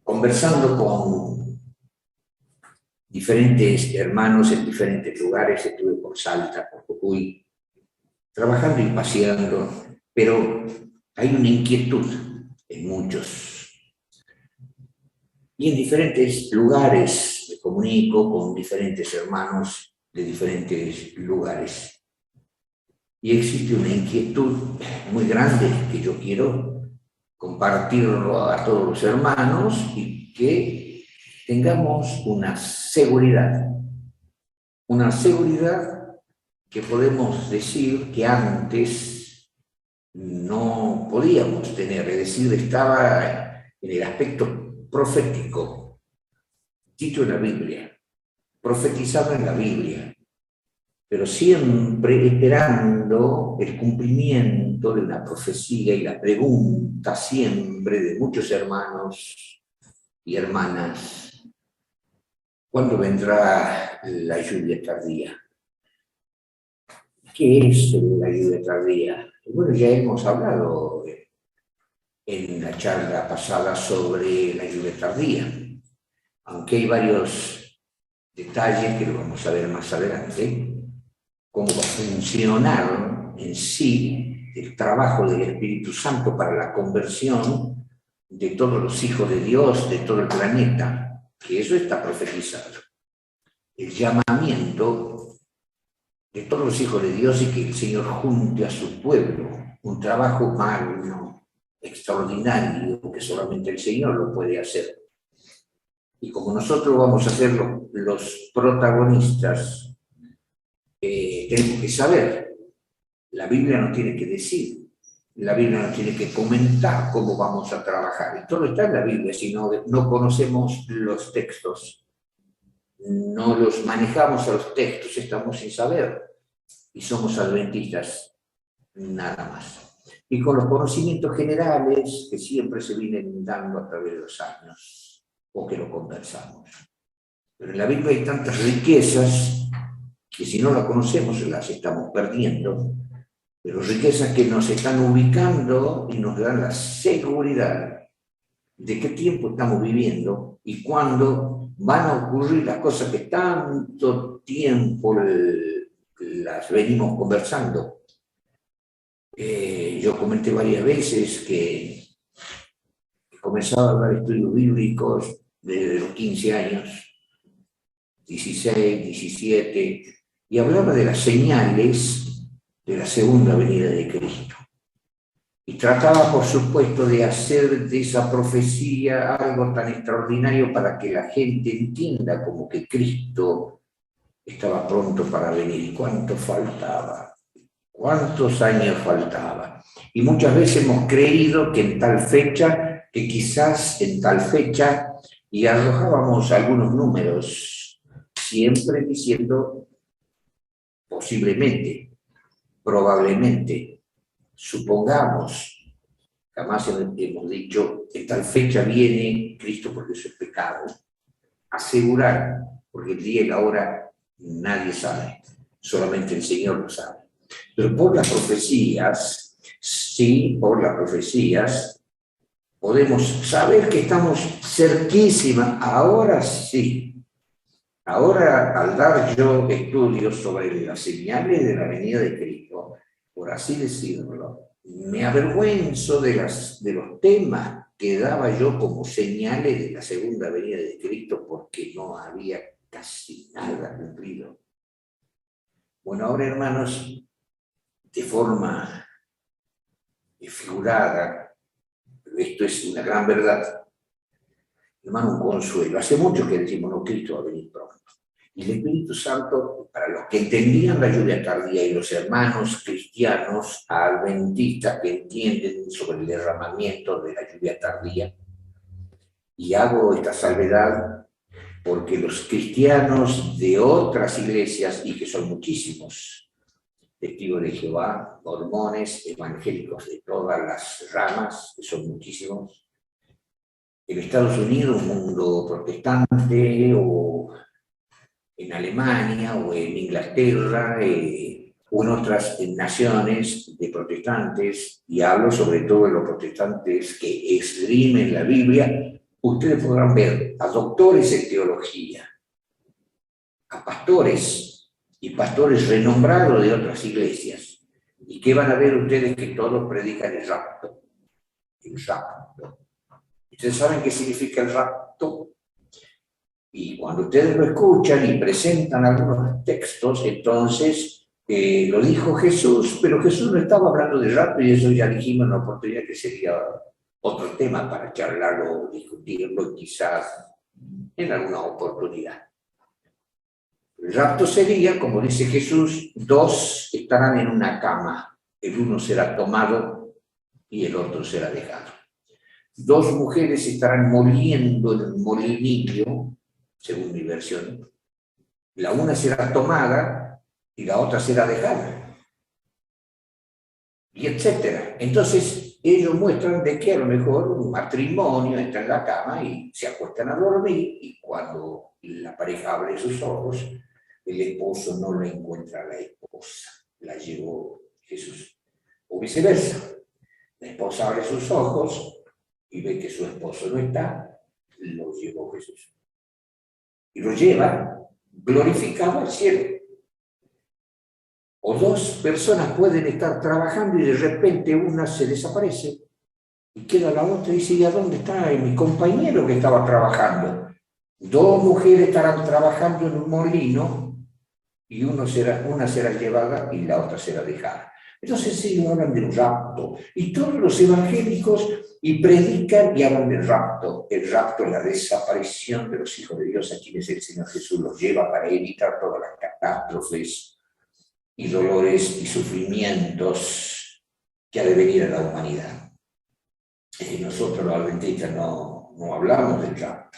conversando con diferentes hermanos en diferentes lugares, estuve por Salta, por Jujuy, trabajando y paseando, pero hay una inquietud en muchos. Y en diferentes lugares me comunico con diferentes hermanos de diferentes lugares. Y existe una inquietud muy grande que yo quiero compartirlo a todos los hermanos y que tengamos una seguridad que podemos decir que antes no podíamos tener, es decir, estaba en el aspecto profético, dicho en la Biblia, profetizado en la Biblia, pero siempre esperando el cumplimiento de una profecía y la pregunta siempre de muchos hermanos y hermanas: ¿cuándo vendrá la lluvia tardía? ¿Qué es la lluvia tardía? Bueno, ya hemos hablado en la charla pasada sobre la lluvia tardía, aunque hay varios detalles que lo vamos a ver más adelante, cómo va a funcionar en sí el trabajo del Espíritu Santo para la conversión de todos los hijos de Dios, de todo el planeta, que eso está profetizado. El llamamiento de todos los hijos de Dios y que el Señor junte a su pueblo, un trabajo magno, extraordinario, que solamente el Señor lo puede hacer. Y como nosotros vamos a ser los protagonistas, tenemos que saber, la Biblia no tiene que decir, la Biblia no tiene que comentar cómo vamos a trabajar, y todo está en la Biblia. Si no conocemos los textos, no los manejamos a los textos, estamos sin saber, y somos adventistas, nada más. Y con los conocimientos generales que siempre se vienen dando a través de los años, o que lo conversamos. Pero en la Biblia hay tantas riquezas que si no la conocemos las estamos perdiendo, pero riquezas que nos están ubicando y nos dan la seguridad de qué tiempo estamos viviendo y cuándo van a ocurrir las cosas que tanto tiempo las venimos conversando. Yo comenté varias veces que comenzaba a dar estudios bíblicos desde los 15 años, 16, 17, y hablaba de las señales de la segunda venida de Cristo. Y trataba, por supuesto, de hacer de esa profecía algo tan extraordinario para que la gente entienda como que Cristo estaba pronto para venir. ¿Cuánto faltaba? ¿Cuántos años faltaba? Y muchas veces hemos creído que en tal fecha, que quizás en tal fecha, y arrojábamos algunos números, siempre diciendo posiblemente, probablemente, supongamos, jamás hemos dicho que tal fecha viene Cristo porque eso es pecado. Asegurar, porque el día y la hora nadie sabe, solamente el Señor lo sabe. Pero por las profecías, sí, por las profecías, podemos saber que estamos cerquísima, ahora sí. Ahora, al dar yo estudios sobre las señales de la venida de Cristo, por así decirlo, me avergüenzo de los temas que daba yo como señales de la segunda venida de Cristo porque no había casi nada cumplido. Bueno, ahora, hermanos, de forma figurada, pero esto es una gran verdad, hermano, un consuelo. Hace mucho que decimos, no, Cristo va a venir pronto. Y el Espíritu Santo, para los que entendían la lluvia tardía y los hermanos cristianos adventistas que entienden sobre el derramamiento de la lluvia tardía, y hago esta salvedad porque los cristianos de otras iglesias, y que son muchísimos, testigos de Jehová, mormones, evangélicos de todas las ramas, que son muchísimos, en Estados Unidos, un mundo protestante, o en Alemania, o en Inglaterra, o en otras naciones de protestantes, y hablo sobre todo de los protestantes que esgrimen la Biblia ustedes podrán ver a doctores en teología, a pastores y pastores renombrados de otras iglesias. ¿Y qué van a ver ustedes? Que todos predican el rapto. El rapto. ¿Ustedes saben qué significa el rapto? Y cuando ustedes lo escuchan y presentan algunos textos, entonces lo dijo Jesús, pero Jesús no estaba hablando de rapto, y eso ya dijimos en la oportunidad que sería otro tema para charlarlo, discutirlo, quizás en alguna oportunidad. El rapto sería, como dice Jesús, dos estarán en una cama, el uno será tomado y el otro será dejado. Dos mujeres estarán moliendo en un molinillo, según mi versión. La una será tomada y la otra será dejada. Y etcétera. Entonces, ellos muestran de que a lo mejor un matrimonio entra en la cama y se acuestan a dormir, y cuando la pareja abre sus ojos, el esposo no lo encuentra a la esposa, la llevó Jesús. O viceversa. La esposa abre sus ojos y ve que su esposo no está, lo llevó Jesús. Y lo lleva glorificado al cielo. O dos personas pueden estar trabajando y de repente una se desaparece y queda la otra y dice: ¿y a dónde está mi compañero que estaba trabajando? Dos mujeres estarán trabajando en un molino y una será llevada y la otra será dejada. Entonces ellos hablan del rapto, y todos los evangélicos y predican y hablan del rapto. El rapto es la desaparición de los hijos de Dios, a quienes el Señor Jesús los lleva para evitar todas las catástrofes y dolores y sufrimientos que ha de venir a la humanidad. Nosotros los adventistas no hablamos del rapto.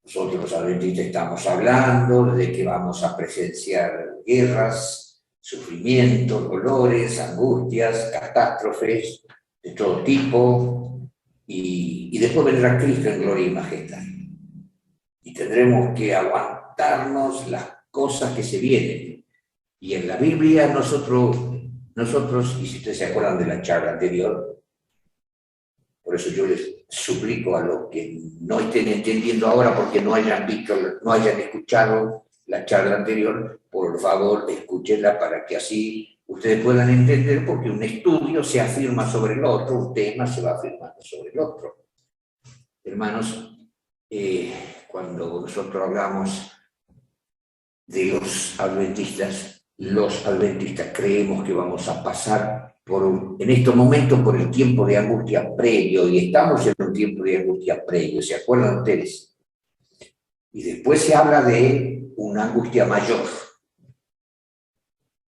Nosotros los adventistas estamos hablando de que vamos a presenciar guerras, sufrimientos, dolores, angustias, catástrofes de todo tipo, y después vendrá Cristo en gloria y majestad. Y tendremos que aguantarnos las cosas que se vienen. Y en la Biblia nosotros, y si ustedes se acuerdan de la charla anterior, por eso yo les suplico a los que no estén entendiendo ahora porque no hayan visto, no hayan escuchado la charla anterior, por favor escúchenla para que así ustedes puedan entender, porque un estudio se afirma sobre el otro, un tema se va afirmando sobre el otro. Hermanos, cuando nosotros hablamos de los adventistas creemos que vamos a pasar en estos momentos por el tiempo de angustia previo, y estamos en un tiempo de angustia previo, ¿se acuerdan ustedes? Y después se habla de una angustia mayor,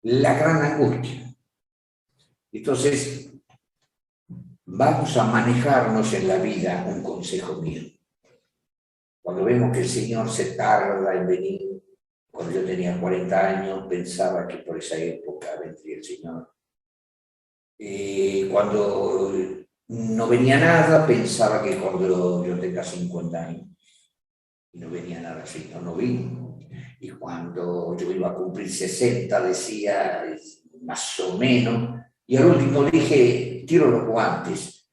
la gran angustia. Entonces, vamos a manejarnos en la vida, un consejo mío. Cuando vemos que el Señor se tarda en venir, cuando yo tenía 40 años, pensaba que por esa época vendría el Señor. Cuando no venía nada, pensaba que cuando yo tenga 50 años, y no venía nada, el Señor no vino. Y cuando yo iba a cumplir 60, decía más o menos, y al último dije: tiro los guantes,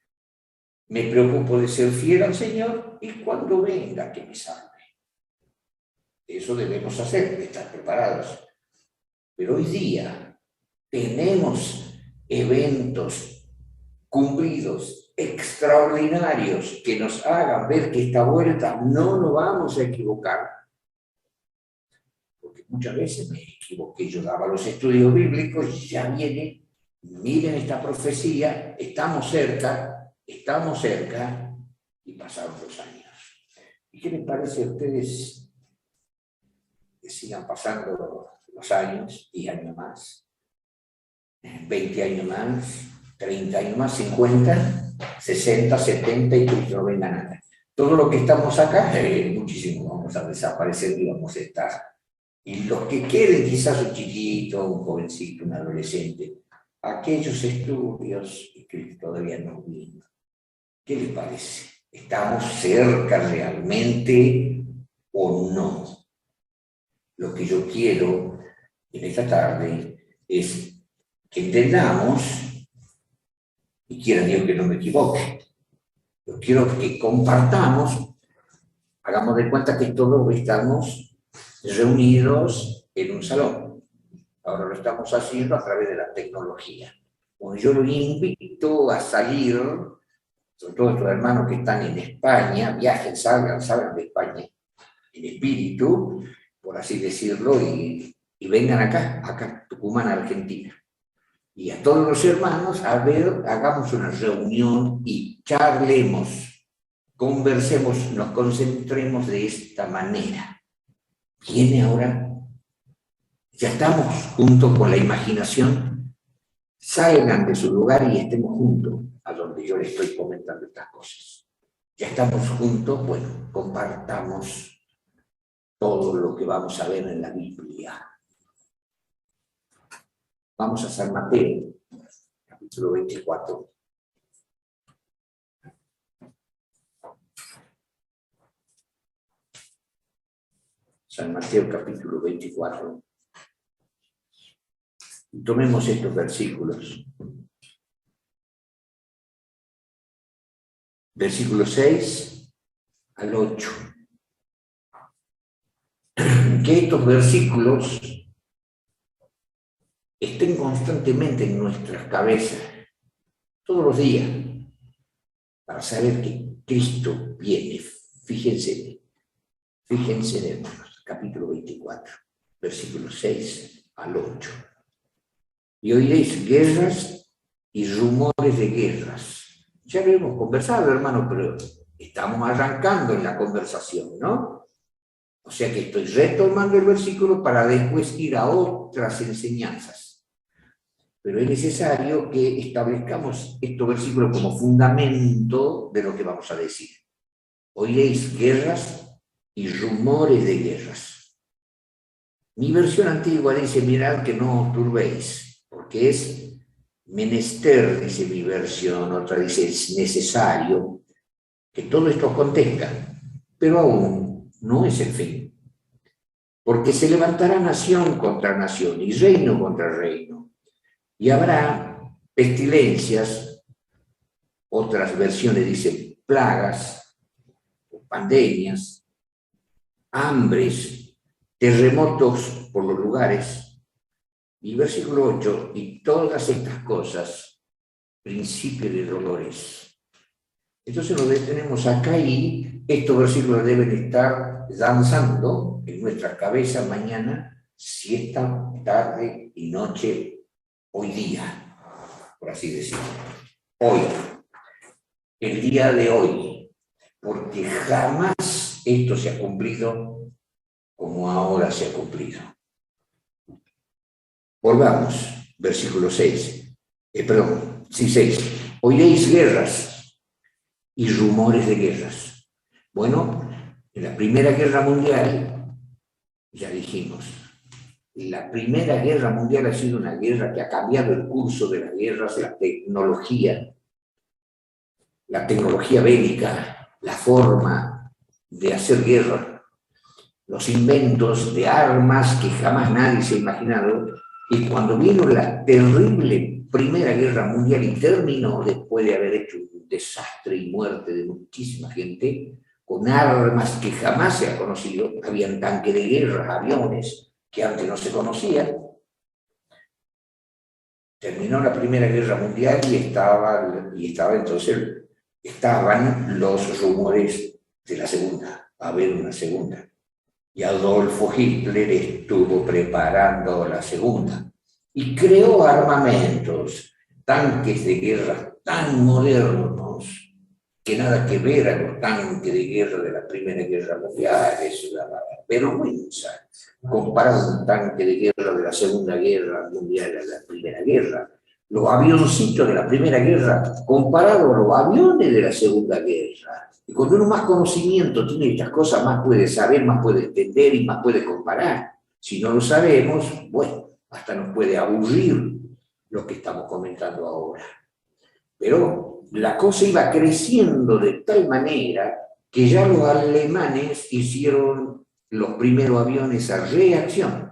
me preocupo de ser fiel al Señor, y cuando venga que me salve. Eso debemos hacer, estar preparados. Pero hoy día tenemos eventos cumplidos, extraordinarios, que nos hagan ver que esta vuelta no nos vamos a equivocar. Porque muchas veces me equivoqué, yo daba los estudios bíblicos, ya viene, miren esta profecía, estamos cerca, y pasaron 2 años. ¿Y qué les parece a ustedes que sigan pasando los años, 10 años más, 20 años más, 30 años más, 50, 60, 70 y que no venga nada? Todo lo que estamos acá, muchísimo vamos a desaparecer y vamos a estar. Y los que queden, quizás un chiquito, un jovencito, un adolescente, aquellos estudios que todavía no vino. ¿Qué les parece? ¿Estamos cerca realmente o no? Lo que yo quiero en esta tarde es que entendamos, y quiera Dios que no me equivoque, Yo quiero que compartamos, hagamos de cuenta que todos estamos reunidos en un salón. Ahora lo estamos haciendo a través de la tecnología. Bueno, yo los invito a salir, sobre todo estos hermanos que están en España, viajen, salgan de España en espíritu, por así decirlo, y vengan acá, Tucumán, Argentina. Y a todos los hermanos, a ver, hagamos una reunión y charlemos, conversemos, nos concentremos de esta manera. Viene ahora, ya estamos juntos con la imaginación, salgan de su lugar y estemos juntos a donde yo les estoy comentando estas cosas. Ya estamos juntos, bueno, compartamos todo lo que vamos a ver en la Biblia. Vamos a San Mateo, capítulo 24. San Mateo, capítulo 24. Y tomemos estos versículos. Versículo 6 al 8. Que estos versículos estén constantemente en nuestras cabezas, todos los días, para saber que Cristo viene. Fíjense, hermanos, capítulo 24, versículos 6 al 8. Y oiréis guerras y rumores de guerras. Ya lo hemos conversado, hermano, pero estamos arrancando en la conversación, ¿no? O sea que estoy retomando el versículo para después ir a otras enseñanzas. Pero es necesario que establezcamos estos versículos como fundamento de lo que vamos a decir. Oiréis guerras y rumores de guerras. Mi versión antigua dice, mirad que no os turbéis, porque es menester, dice mi versión, otra dice, es necesario que todo esto acontezca, pero aún no es el fin. Porque se levantará nación contra nación y reino contra reino. Y habrá pestilencias, otras versiones dicen plagas, pandemias, hambres, terremotos por los lugares. Y versículo 8, y todas estas cosas, principio de dolores. Entonces nos detenemos acá y estos versículos deben estar danzando en nuestra cabeza mañana, siesta, tarde y noche, hoy día, por así decirlo. Hoy, el día de hoy, porque jamás esto se ha cumplido como ahora se ha cumplido. Volvamos, versículo 6. 6. Oiréis guerras y rumores de guerras. Bueno, en la Primera Guerra Mundial, ya dijimos, la Primera Guerra Mundial ha sido una guerra que ha cambiado el curso de las guerras, la tecnología bélica, la forma de hacer guerra, los inventos de armas que jamás nadie se ha imaginado. Y cuando vino la terrible Primera Guerra Mundial y terminó después de haber hecho un desastre y muerte de muchísima gente, con armas que jamás se ha conocido, habían tanques de guerra, aviones que antes no se conocían. Terminó la Primera Guerra Mundial y estaban los rumores de la segunda, va a haber una segunda. Y Adolfo Hitler estuvo preparando la segunda y creó armamentos, tanques de guerra tan modernos que nada que ver a los tanques de guerra de la Primera Guerra Mundial. Es una vergüenza comparado un tanque de guerra de la Segunda Guerra Mundial a la Primera Guerra. Los avioncitos de la Primera Guerra comparado a los aviones de la Segunda Guerra. Y cuando uno más conocimiento tiene estas cosas, más puede saber, más puede entender y más puede comparar. Si no lo sabemos, bueno, hasta nos puede aburrir lo que estamos comentando ahora. Pero la cosa iba creciendo de tal manera que ya los alemanes hicieron los primeros aviones a reacción.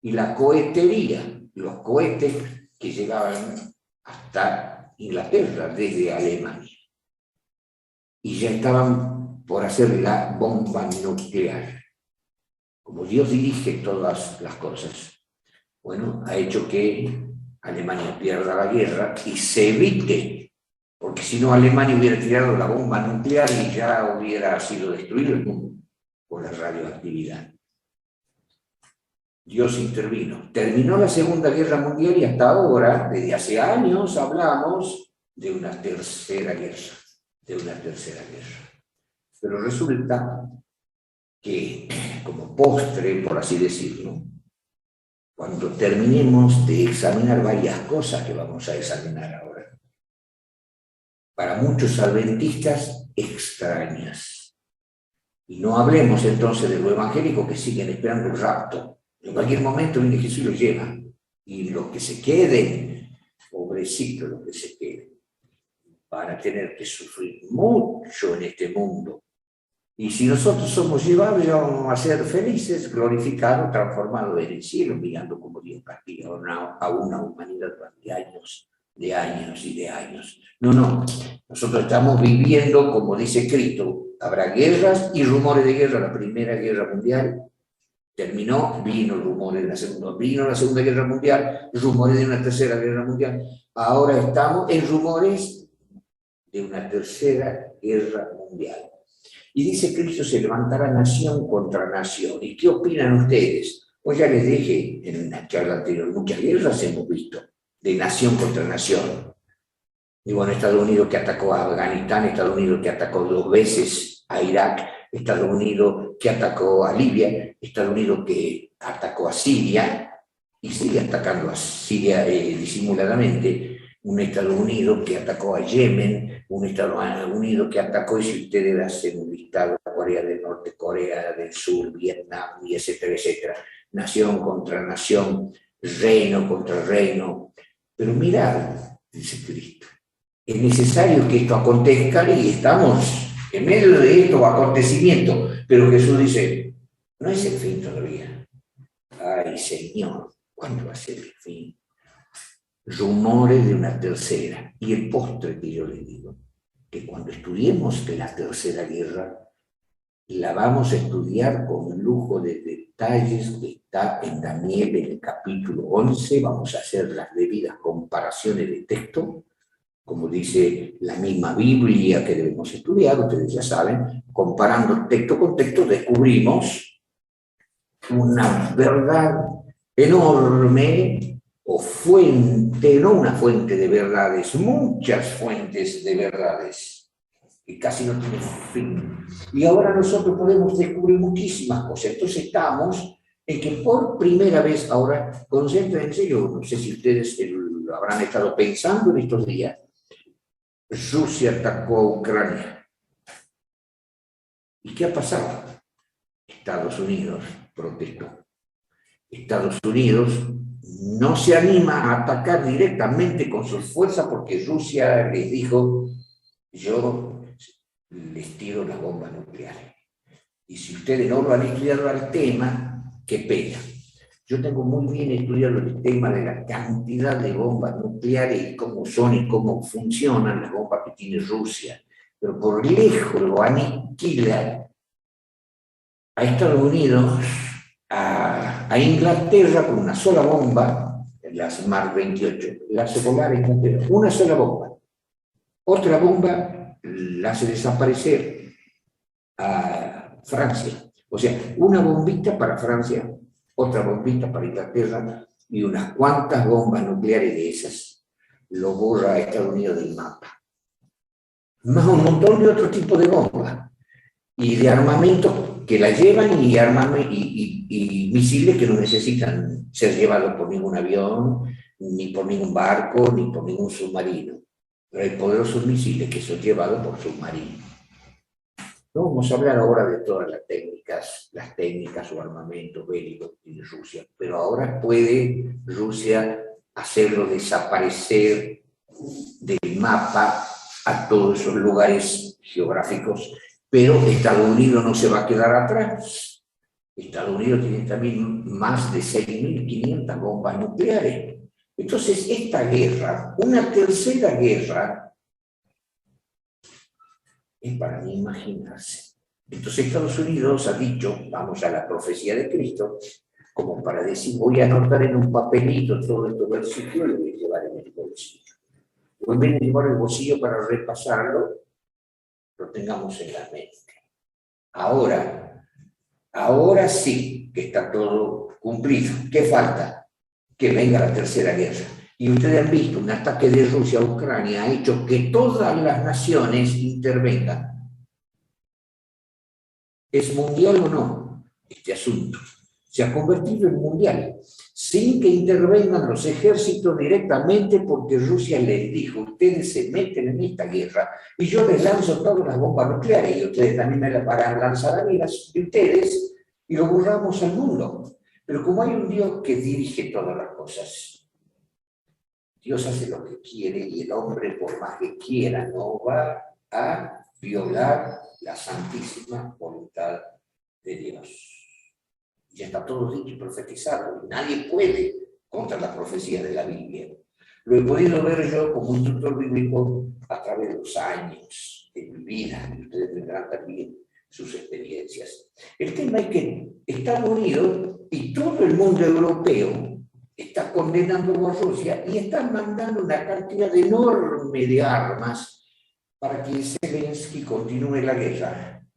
Y la cohetería, los cohetes que llegaban hasta Inglaterra desde Alemania. y ya estaban por hacer la bomba nuclear. Como Dios dirige todas las cosas, bueno, ha hecho que Alemania pierda la guerra y se evite, porque si no Alemania hubiera tirado la bomba nuclear y ya hubiera sido destruido el mundo por la radioactividad. Dios intervino. Terminó la Segunda Guerra Mundial y hasta ahora, desde hace años, hablamos de una tercera guerra, Pero resulta que, como postre, por así decirlo, cuando terminemos de examinar varias cosas que vamos a examinar ahora, para muchos adventistas extrañas, y no hablemos entonces de lo evangélico que siguen esperando el rapto. En cualquier momento viene Jesús y lo lleva, y los que se queden, pobrecitos los que se queden, van a tener que sufrir mucho en este mundo. Y si nosotros somos llevados, ya vamos a ser felices, glorificados, transformados en el cielo, mirando como Dios castiga a una humanidad durante años, de años y de años. No, nosotros estamos viviendo, como dice Cristo, habrá guerras y rumores de guerra. La Primera Guerra Mundial terminó, vino la Segunda Guerra Mundial, rumores de una Tercera Guerra Mundial. Ahora estamos en rumores de una Tercera Guerra Mundial. Y dice Cristo se levantará nación contra nación. ¿Y qué opinan ustedes? Pues ya les dije en una charla anterior, muchas guerras hemos visto, de nación contra nación. Y bueno, Estados Unidos que atacó a Afganistán, Estados Unidos que atacó 2 veces a Irak, Estados Unidos que atacó a Libia, Estados Unidos que atacó a Siria, y sigue atacando a Siria disimuladamente, un Estados Unidos que atacó a Yemen, un Estados Unidos que atacó, y si ustedes hacen un listado, Corea del Norte, Corea del Sur, Vietnam, y etcétera, etcétera, nación contra nación, reino contra reino. Pero mirad, dice Cristo, es necesario que esto acontezca y estamos en medio de estos acontecimientos, pero Jesús dice, no es el fin todavía. Ay, Señor, ¿cuándo va a ser el fin? Rumores de una tercera. Y el postre que yo les digo, que cuando estudiemos la Tercera Guerra, la vamos a estudiar con lujo de detalles que está en Daniel en el capítulo 11, vamos a hacer las debidas comparaciones de texto, como dice la misma Biblia que debemos estudiar, ustedes ya saben, comparando texto con texto descubrimos una verdad enorme, o fuente, no una fuente de verdades, muchas fuentes de verdades, que casi no tienen fin. Y ahora nosotros podemos descubrir muchísimas cosas. Entonces estamos en que por primera vez, ahora, concéntrense, yo no sé si ustedes lo habrán estado pensando en estos días, Rusia atacó a Ucrania. ¿Y qué ha pasado? Estados Unidos protestó. Estados Unidos no se anima a atacar directamente con sus fuerzas porque Rusia les dijo, yo les tiro las bombas nucleares. Y si ustedes no lo han estudiado al tema, qué pena. Yo tengo muy bien estudiado el tema de la cantidad de bombas nucleares y cómo son y cómo funcionan las bombas que tiene Rusia. Pero por lejos lo aniquila a Estados Unidos, a Inglaterra con una sola bomba, las Mark 28, la hace volar a Inglaterra, una sola bomba. Otra bomba la hace desaparecer a Francia. O sea, una bombita para Francia, otra bombita para Inglaterra y unas cuantas bombas nucleares de esas. Lo borra a Estados Unidos del mapa. Más un montón de otro tipo de bombas y de armamento que la llevan y misiles que no necesitan ser llevados por ningún avión, ni por ningún barco, ni por ningún submarino. Pero hay poderosos misiles que son llevados por submarinos. No vamos a hablar ahora de todas las técnicas o armamentos bélicos que tiene Rusia, pero ahora puede Rusia hacerlo desaparecer del mapa a todos esos lugares geográficos, pero Estados Unidos no se va a quedar atrás. Estados Unidos tiene también más de 6.500 bombas nucleares. Entonces, esta guerra, una tercera guerra, es para ni imaginarse. Entonces Estados Unidos ha dicho, vamos a la profecía de Cristo, como para decir, voy a anotar en un papelito todos estos versículos y lo voy a llevar en el bolsillo. O en vez de llevar el bolsillo para repasarlo, lo tengamos en la mente. Ahora sí que está todo cumplido. ¿Qué falta? Que venga la tercera guerra. Y ustedes han visto, un ataque de Rusia a Ucrania ha hecho que todas las naciones intervengan. ¿Es mundial o no este asunto? Se ha convertido en mundial, sin que intervengan los ejércitos directamente, porque Rusia les dijo, ustedes se meten en esta guerra y yo les lanzo todas las bombas nucleares y ustedes también me las van a lanzar a mí, las de ustedes, y lo borramos al mundo. Pero como hay un Dios que dirige todas las cosas, Dios hace lo que quiere y el hombre, por más que quiera, no va a violar la santísima voluntad de Dios. Ya está todo dicho y profetizado. Nadie puede contra la profecía de la Biblia. Lo he podido ver yo como instructor bíblico a través de los años de mi vida, y ustedes tendrán también sus experiencias. El tema es que Estados Unidos y todo el mundo europeo está condenando a Rusia y están mandando una cantidad enorme de armas para que Zelensky continúe la guerra.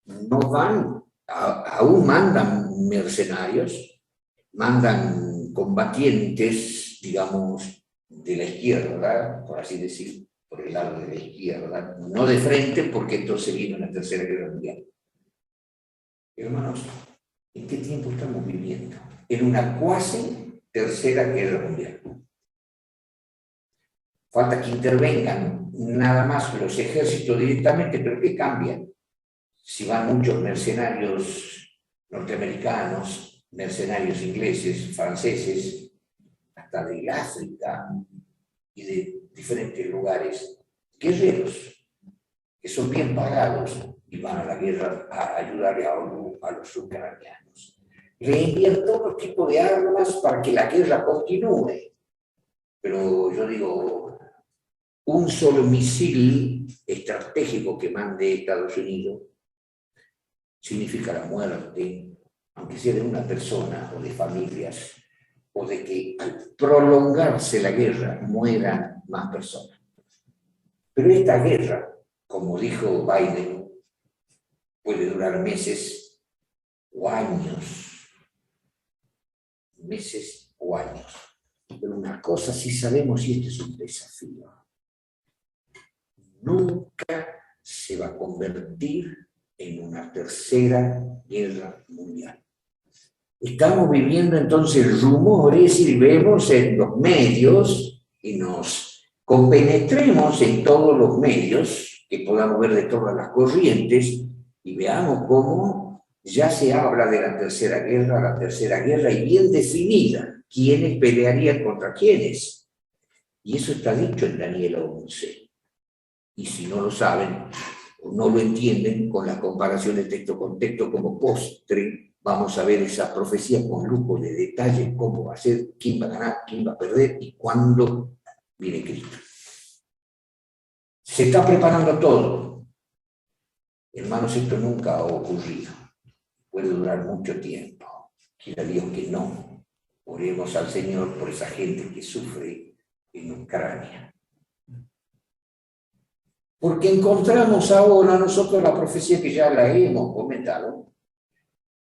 No van, aún mandan mercenarios, mandan combatientes, digamos, de la izquierda, por así decir, por el lado de la izquierda, no de frente, porque entonces viene una tercera guerra mundial. Hermanos, ¿en qué tiempo estamos viviendo? En una cuasi tercera guerra mundial. Falta que intervengan nada más los ejércitos directamente, pero ¿qué cambia? Si van muchos mercenarios norteamericanos, mercenarios ingleses, franceses, hasta de África y de diferentes lugares, guerreros que son bien pagados y van a la guerra a ayudarle a los ucranianos. Le envían todo tipo de armas para que la guerra continúe. Pero yo digo, un solo misil estratégico que mande Estados Unidos significa la muerte, aunque sea de una persona o de familias, o de que al prolongarse la guerra mueran más personas. Pero esta guerra, como dijo Biden, puede durar meses o años. Meses o años. Pero una cosa sí sabemos, y este es un desafío. Nunca se va a convertir en una tercera guerra mundial. Estamos viviendo entonces rumores y vemos en los medios y nos compenetremos en todos los medios que podamos ver de todas las corrientes y veamos cómo ya se habla de la tercera guerra y bien definida, quiénes pelearían contra quiénes. Y eso está dicho en Daniel 11. Y si no lo saben, o no lo entienden, con la comparación de texto con texto como postre, vamos a ver esa profecía con lujo de detalle, cómo va a ser, quién va a ganar, quién va a perder y cuándo viene Cristo. Se está preparando todo. Hermanos, esto nunca ha ocurrido. Puede durar mucho tiempo. Quiera Dios que no. Oremos al Señor por esa gente que sufre en Ucrania. Porque encontramos ahora nosotros la profecía que ya la hemos comentado,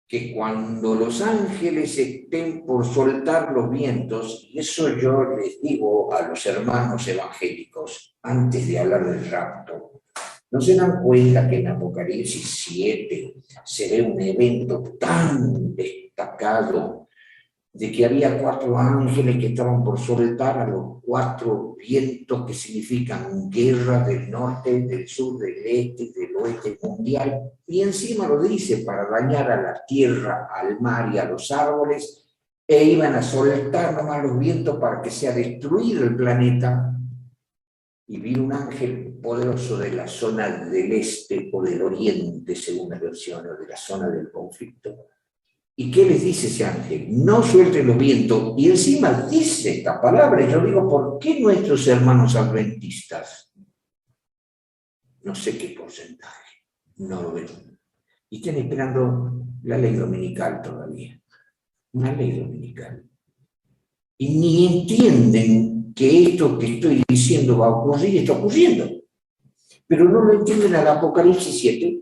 que cuando los ángeles estén por soltar los vientos, y eso yo les digo a los hermanos evangélicos, antes de hablar del rapto, ¿no se dan cuenta que en Apocalipsis 7 se ve un evento tan destacado de que había 4 ángeles que estaban por soltar a los 4 vientos que significan guerra del norte, del sur, del este, del oeste mundial, y encima lo dice para dañar a la tierra, al mar y a los árboles, e iban a soltar nomás los vientos para que sea destruido el planeta. Y vino un ángel poderoso de la zona del este o del oriente, según las versiones, o de la zona del conflicto. ¿Y qué les dice ese ángel? No suelten los vientos. Y encima dice esta palabra. Y yo digo, ¿por qué nuestros hermanos adventistas no sé qué porcentaje, no lo ven. Y están esperando la ley dominical todavía, una ley dominical. Y ni entienden que esto que estoy diciendo va a ocurrir, está ocurriendo. Pero no lo entienden al Apocalipsis 7.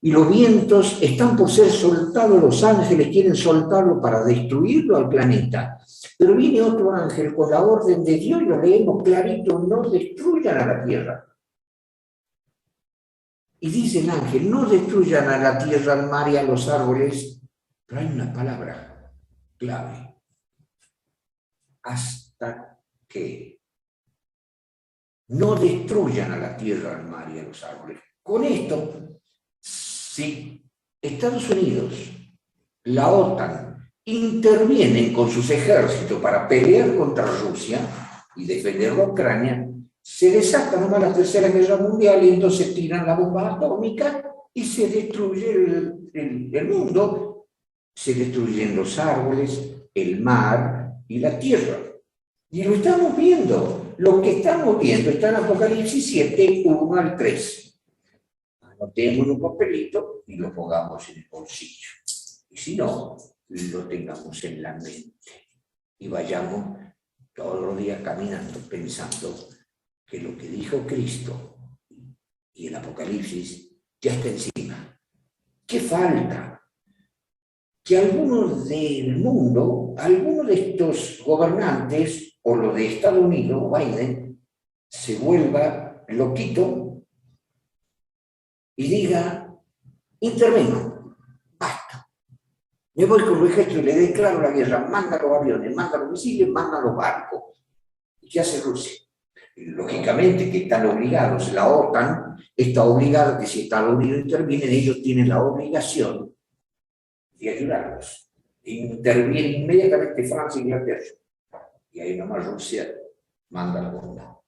Y los vientos están por ser soltados, los ángeles quieren soltarlo para destruirlo al planeta. Pero viene otro ángel con la orden de Dios, y lo leemos clarito, no destruyan a la tierra. Y dice el ángel, no destruyan a la tierra, al mar y a los árboles. Pero hay una palabra clave. Hasta que no destruyan a la tierra, al mar y a los árboles. Con esto, si Estados Unidos, la OTAN, intervienen con sus ejércitos para pelear contra Rusia y defender a Ucrania, se desata nomás la Tercera Guerra Mundial y entonces tiran la bomba atómica y se destruye el mundo, se destruyen los árboles, el mar y la tierra. Y lo estamos viendo. Lo que estamos viendo está en Apocalipsis 7, 1 al 3. Anotemos un papelito y lo pongamos en el bolsillo. Y si no, lo tengamos en la mente. Y vayamos todos los días caminando, pensando que lo que dijo Cristo y el Apocalipsis ya está encima. ¿Qué falta? Que algunos del mundo, algunos de estos gobernantes, o lo de Estados Unidos, Biden, se vuelva loquito y diga, intervengo, basta. Me voy con los ejércitos y le declaro la guerra, manda los aviones, manda los misiles, manda los barcos. ¿Y qué hace Rusia? Lógicamente que están obligados, la OTAN está obligada, que si Estados Unidos interviene, ellos tienen la obligación de ayudarlos. Interviene inmediatamente Francia e Inglaterra. Y ahí nomás Rusia manda la bomba.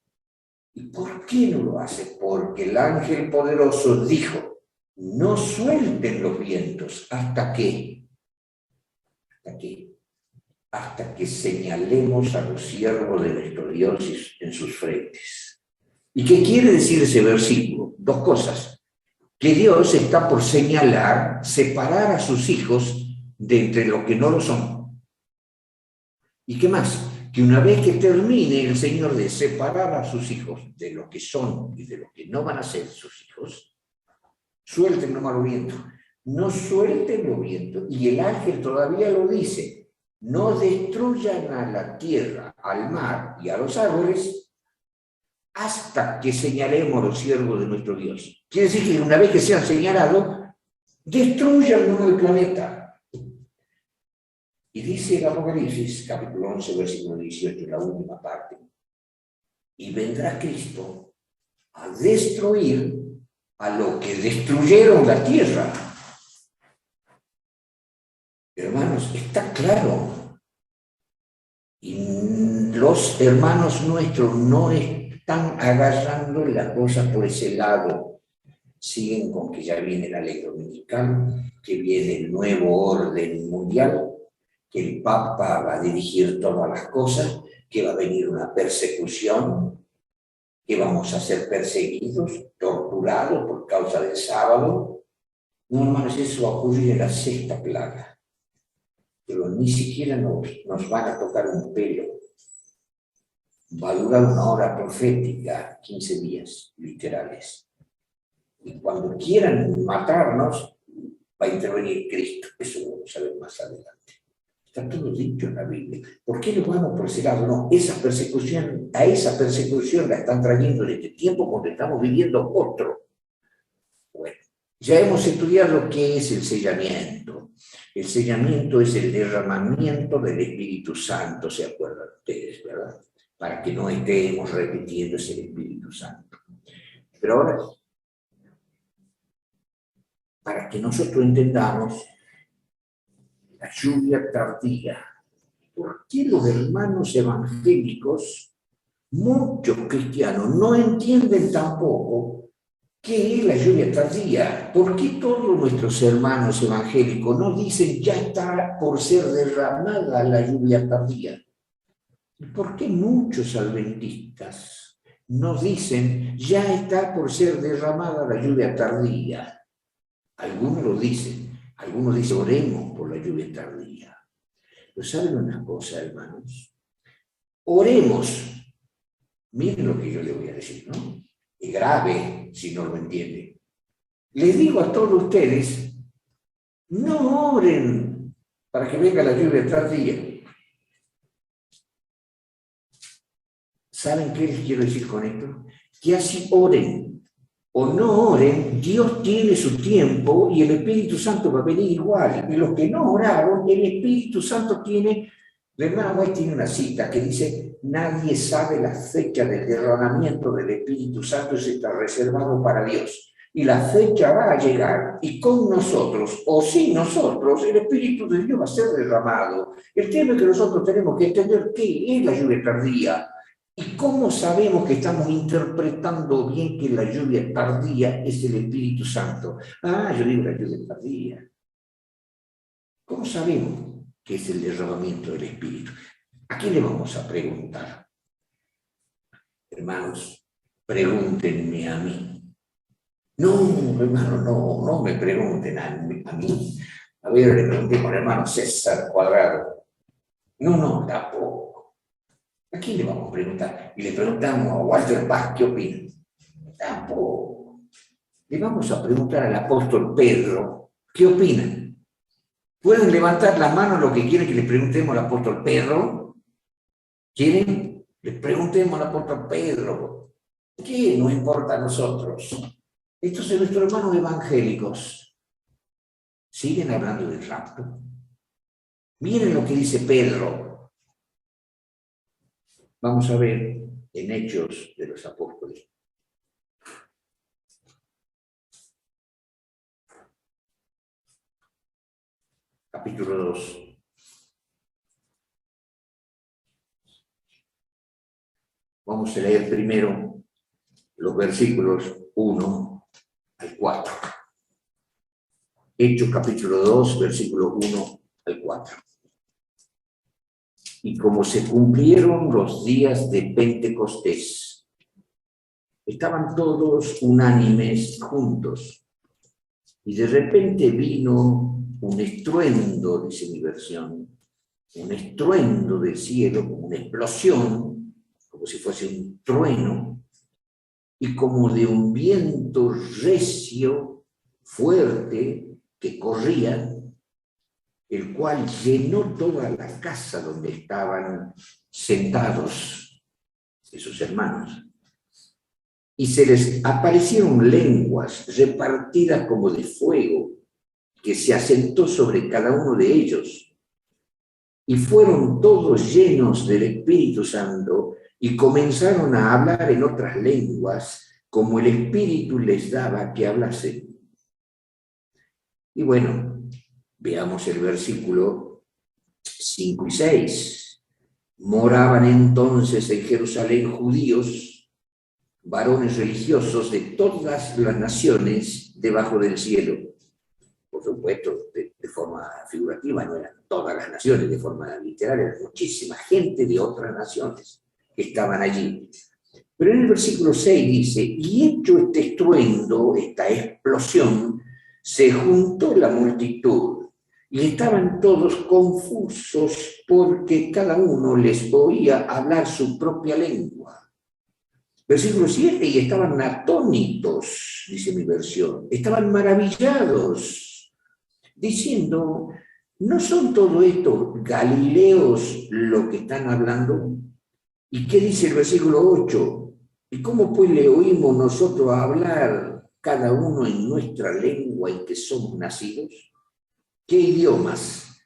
¿Y por qué no lo hace? Porque el ángel poderoso dijo, no suelten los vientos hasta que señalemos a los siervos de nuestro Dios en sus frentes. ¿Y qué quiere decir ese versículo? Dos cosas. Que Dios está por señalar, separar a sus hijos de entre los que no lo son. ¿Y qué más? Que una vez que termine el Señor de separar a sus hijos de los que son y de los que no van a ser sus hijos, suelten nomás los vientos. No suelten los vientos. Y el ángel todavía lo dice, no destruyan a la tierra, al mar y a los árboles hasta que señalemos los siervos de nuestro Dios. Quiere decir que una vez que sean señalados, destruyan el planeta. Y dice el Apocalipsis, capítulo 11, versículo 18, la última parte. Y vendrá Cristo a destruir a lo que destruyeron la tierra. Hermanos, está claro. Y los hermanos nuestros no están agarrando las cosas por ese lado. Siguen con que ya viene la ley dominical, que viene el nuevo orden mundial, que el Papa va a dirigir todas las cosas, que va a venir una persecución, que vamos a ser perseguidos, torturados por causa del sábado. No, hermanos, eso va a ocurrir en la sexta plaga. Pero ni siquiera nos van a tocar un pelo. Va a durar una hora profética, 15 días literales. Y cuando quieran matarnos, va a intervenir Cristo. Eso lo vamos a ver más adelante. Está todo dicho en la Biblia. ¿Por qué nos vamos por ese lado? No, a esa persecución la están trayendo en este tiempo porque estamos viviendo otro. Bueno, ya hemos estudiado qué es el sellamiento. El sellamiento es el derramamiento del Espíritu Santo, ¿se acuerdan ustedes, verdad? Para que no estemos repitiendo ese Espíritu Santo. Pero ahora, para que nosotros entendamos la lluvia tardía. ¿Por qué los hermanos evangélicos, muchos cristianos, no entienden tampoco qué es la lluvia tardía? ¿Por qué todos nuestros hermanos evangélicos no dicen ya está por ser derramada la lluvia tardía? ¿Y por qué muchos adventistas nos dicen, ya está por ser derramada la lluvia tardía. Algunos lo dicen, algunos dicen, oremos por la lluvia tardía. Pero ¿saben una cosa, hermanos? Oremos. Miren lo que yo le voy a decir, ¿no? Es grave si no lo entienden. Les digo a todos ustedes, no oren para que venga la lluvia tardía. ¿Saben qué les quiero decir con esto? Que así oren o no oren, Dios tiene su tiempo y el Espíritu Santo va a venir igual. Y los que no oraron, el Espíritu Santo tiene, la hermana White tiene una cita que dice, nadie sabe la fecha del derramamiento del Espíritu Santo, eso está reservado para Dios. Y la fecha va a llegar y con nosotros o sin nosotros el Espíritu de Dios va a ser derramado. El tema es que nosotros tenemos que entender qué es la lluvia tardía. ¿Y cómo sabemos que estamos interpretando bien que la lluvia tardía es el Espíritu Santo? Ah, yo digo la lluvia tardía. ¿Cómo sabemos que es el derramamiento del Espíritu? ¿A quién le vamos a preguntar? Hermanos, pregúntenme a mí. No, hermano, no me pregunten a mí. A ver, le preguntemos al hermano César Cuadrado. No, tampoco. ¿A quién le vamos a preguntar? Y le preguntamos a Walter Bach, ¿qué opina? Tampoco. Le vamos a preguntar al apóstol Pedro, ¿qué opina? ¿Pueden levantar la mano lo que quieren que le preguntemos al apóstol Pedro? ¿Quieren? Le preguntemos al apóstol Pedro. ¿Qué nos importa a nosotros? Estos son nuestros hermanos evangélicos. ¿Siguen hablando del rapto? Miren lo que dice Pedro. Vamos a ver en Hechos de los Apóstoles. Capítulo 2. Vamos a leer primero los versículos 1 al 4. Hechos capítulo 2, versículo 1 al 4. Y como se cumplieron los días de Pentecostés, estaban todos unánimes juntos, y de repente vino un estruendo, dice mi versión, un estruendo del cielo, como una explosión, como si fuese un trueno, y como de un viento recio, fuerte, que corría, el cual llenó toda la casa donde estaban sentados esos hermanos. Y se les aparecieron lenguas repartidas como de fuego, que se asentó sobre cada uno de ellos. Y fueron todos llenos del Espíritu Santo y comenzaron a hablar en otras lenguas, como el Espíritu les daba que hablasen. Y bueno, veamos el versículo 5 y 6. Moraban entonces en Jerusalén judíos, varones religiosos de todas las naciones debajo del cielo. Por supuesto, de forma figurativa, no eran todas las naciones, de forma literal, era muchísima gente de otras naciones que estaban allí. Pero en el versículo 6 dice, y hecho este estruendo, esta explosión, se juntó la multitud y estaban todos confusos porque cada uno les oía hablar su propia lengua. Versículo 7, y estaban atónitos, dice mi versión, estaban maravillados, diciendo, ¿no son todos estos galileos lo que están hablando? ¿Y qué dice el versículo 8? ¿Y cómo pues le oímos nosotros hablar cada uno en nuestra lengua en que somos nacidos? ¿Qué idiomas?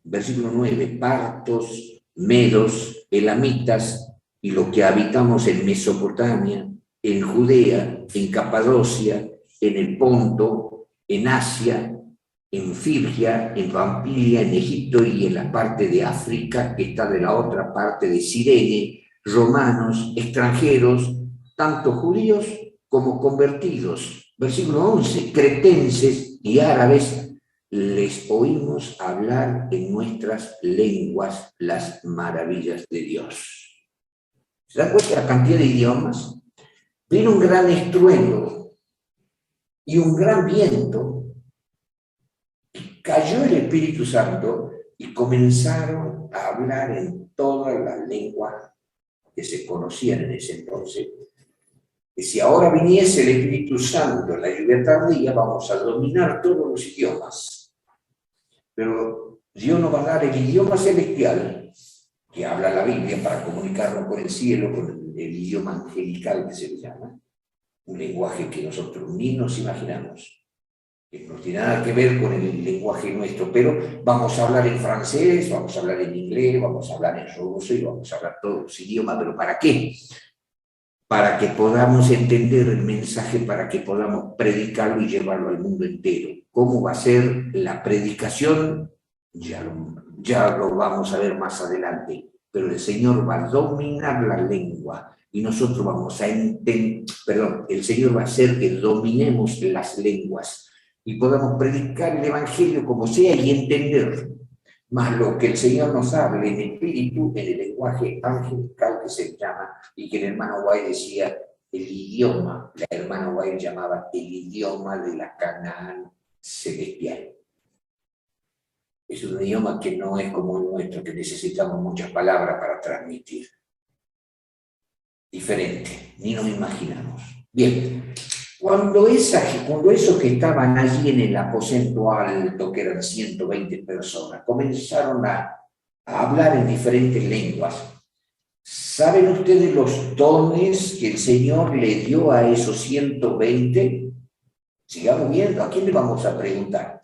Versículo 9, partos, medos, elamitas, y los que habitamos en Mesopotamia, en Judea, en Capadocia, en el Ponto, en Asia, en Frigia, en Pamfilia, en Egipto y en la parte de África, que está de la otra parte de Cirene, romanos, extranjeros, tanto judíos como convertidos. Versículo 11, cretenses y árabes, les oímos hablar en nuestras lenguas las maravillas de Dios. ¿Se dan cuenta de la cantidad de idiomas? Vino un gran estruendo y un gran viento. Cayó el Espíritu Santo y comenzaron a hablar en todas las lenguas que se conocían en ese entonces. Que si ahora viniese el Espíritu Santo en la lluvia tardía, vamos a dominar todos los idiomas. Pero Dios nos va a dar el idioma celestial, que habla la Biblia, para comunicarnos con el cielo, con el idioma angelical que se le llama. Un lenguaje que nosotros ni nos imaginamos, que no tiene nada que ver con el lenguaje nuestro, pero vamos a hablar en francés, vamos a hablar en inglés, vamos a hablar en ruso y vamos a hablar todos los idiomas, ¿pero para qué? Para que podamos entender el mensaje, para que podamos predicarlo y llevarlo al mundo entero. ¿Cómo va a ser la predicación? Ya lo vamos a ver más adelante, pero el Señor va a dominar la lengua y nosotros vamos a entender, el Señor va a hacer que dominemos las lenguas y podamos predicar el Evangelio como sea y entender más lo que el Señor nos hable en espíritu, en el lenguaje angelical que se llama, y que el hermano White decía, el idioma, la hermana White llamaba el idioma de la Canaán celestial. Es un idioma que no es como el nuestro, que necesitamos muchas palabras para transmitir. Diferente, ni nos imaginamos. Bien, cuando esos que estaban allí en el aposento alto, que eran 120 personas, comenzaron a hablar en diferentes lenguas, ¿saben ustedes los dones que el Señor le dio a esos 120? Sigamos viendo, ¿a quién le vamos a preguntar?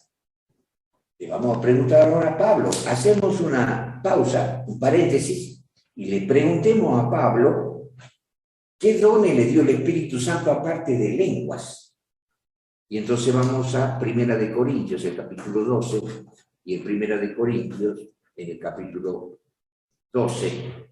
Le vamos a preguntar ahora a Pablo. Hacemos una pausa, un paréntesis, y le preguntemos a Pablo qué dones le dio el Espíritu Santo aparte de lenguas. Y entonces vamos a Primera de Corintios, el capítulo 12, y en Primera de Corintios, en el capítulo 12,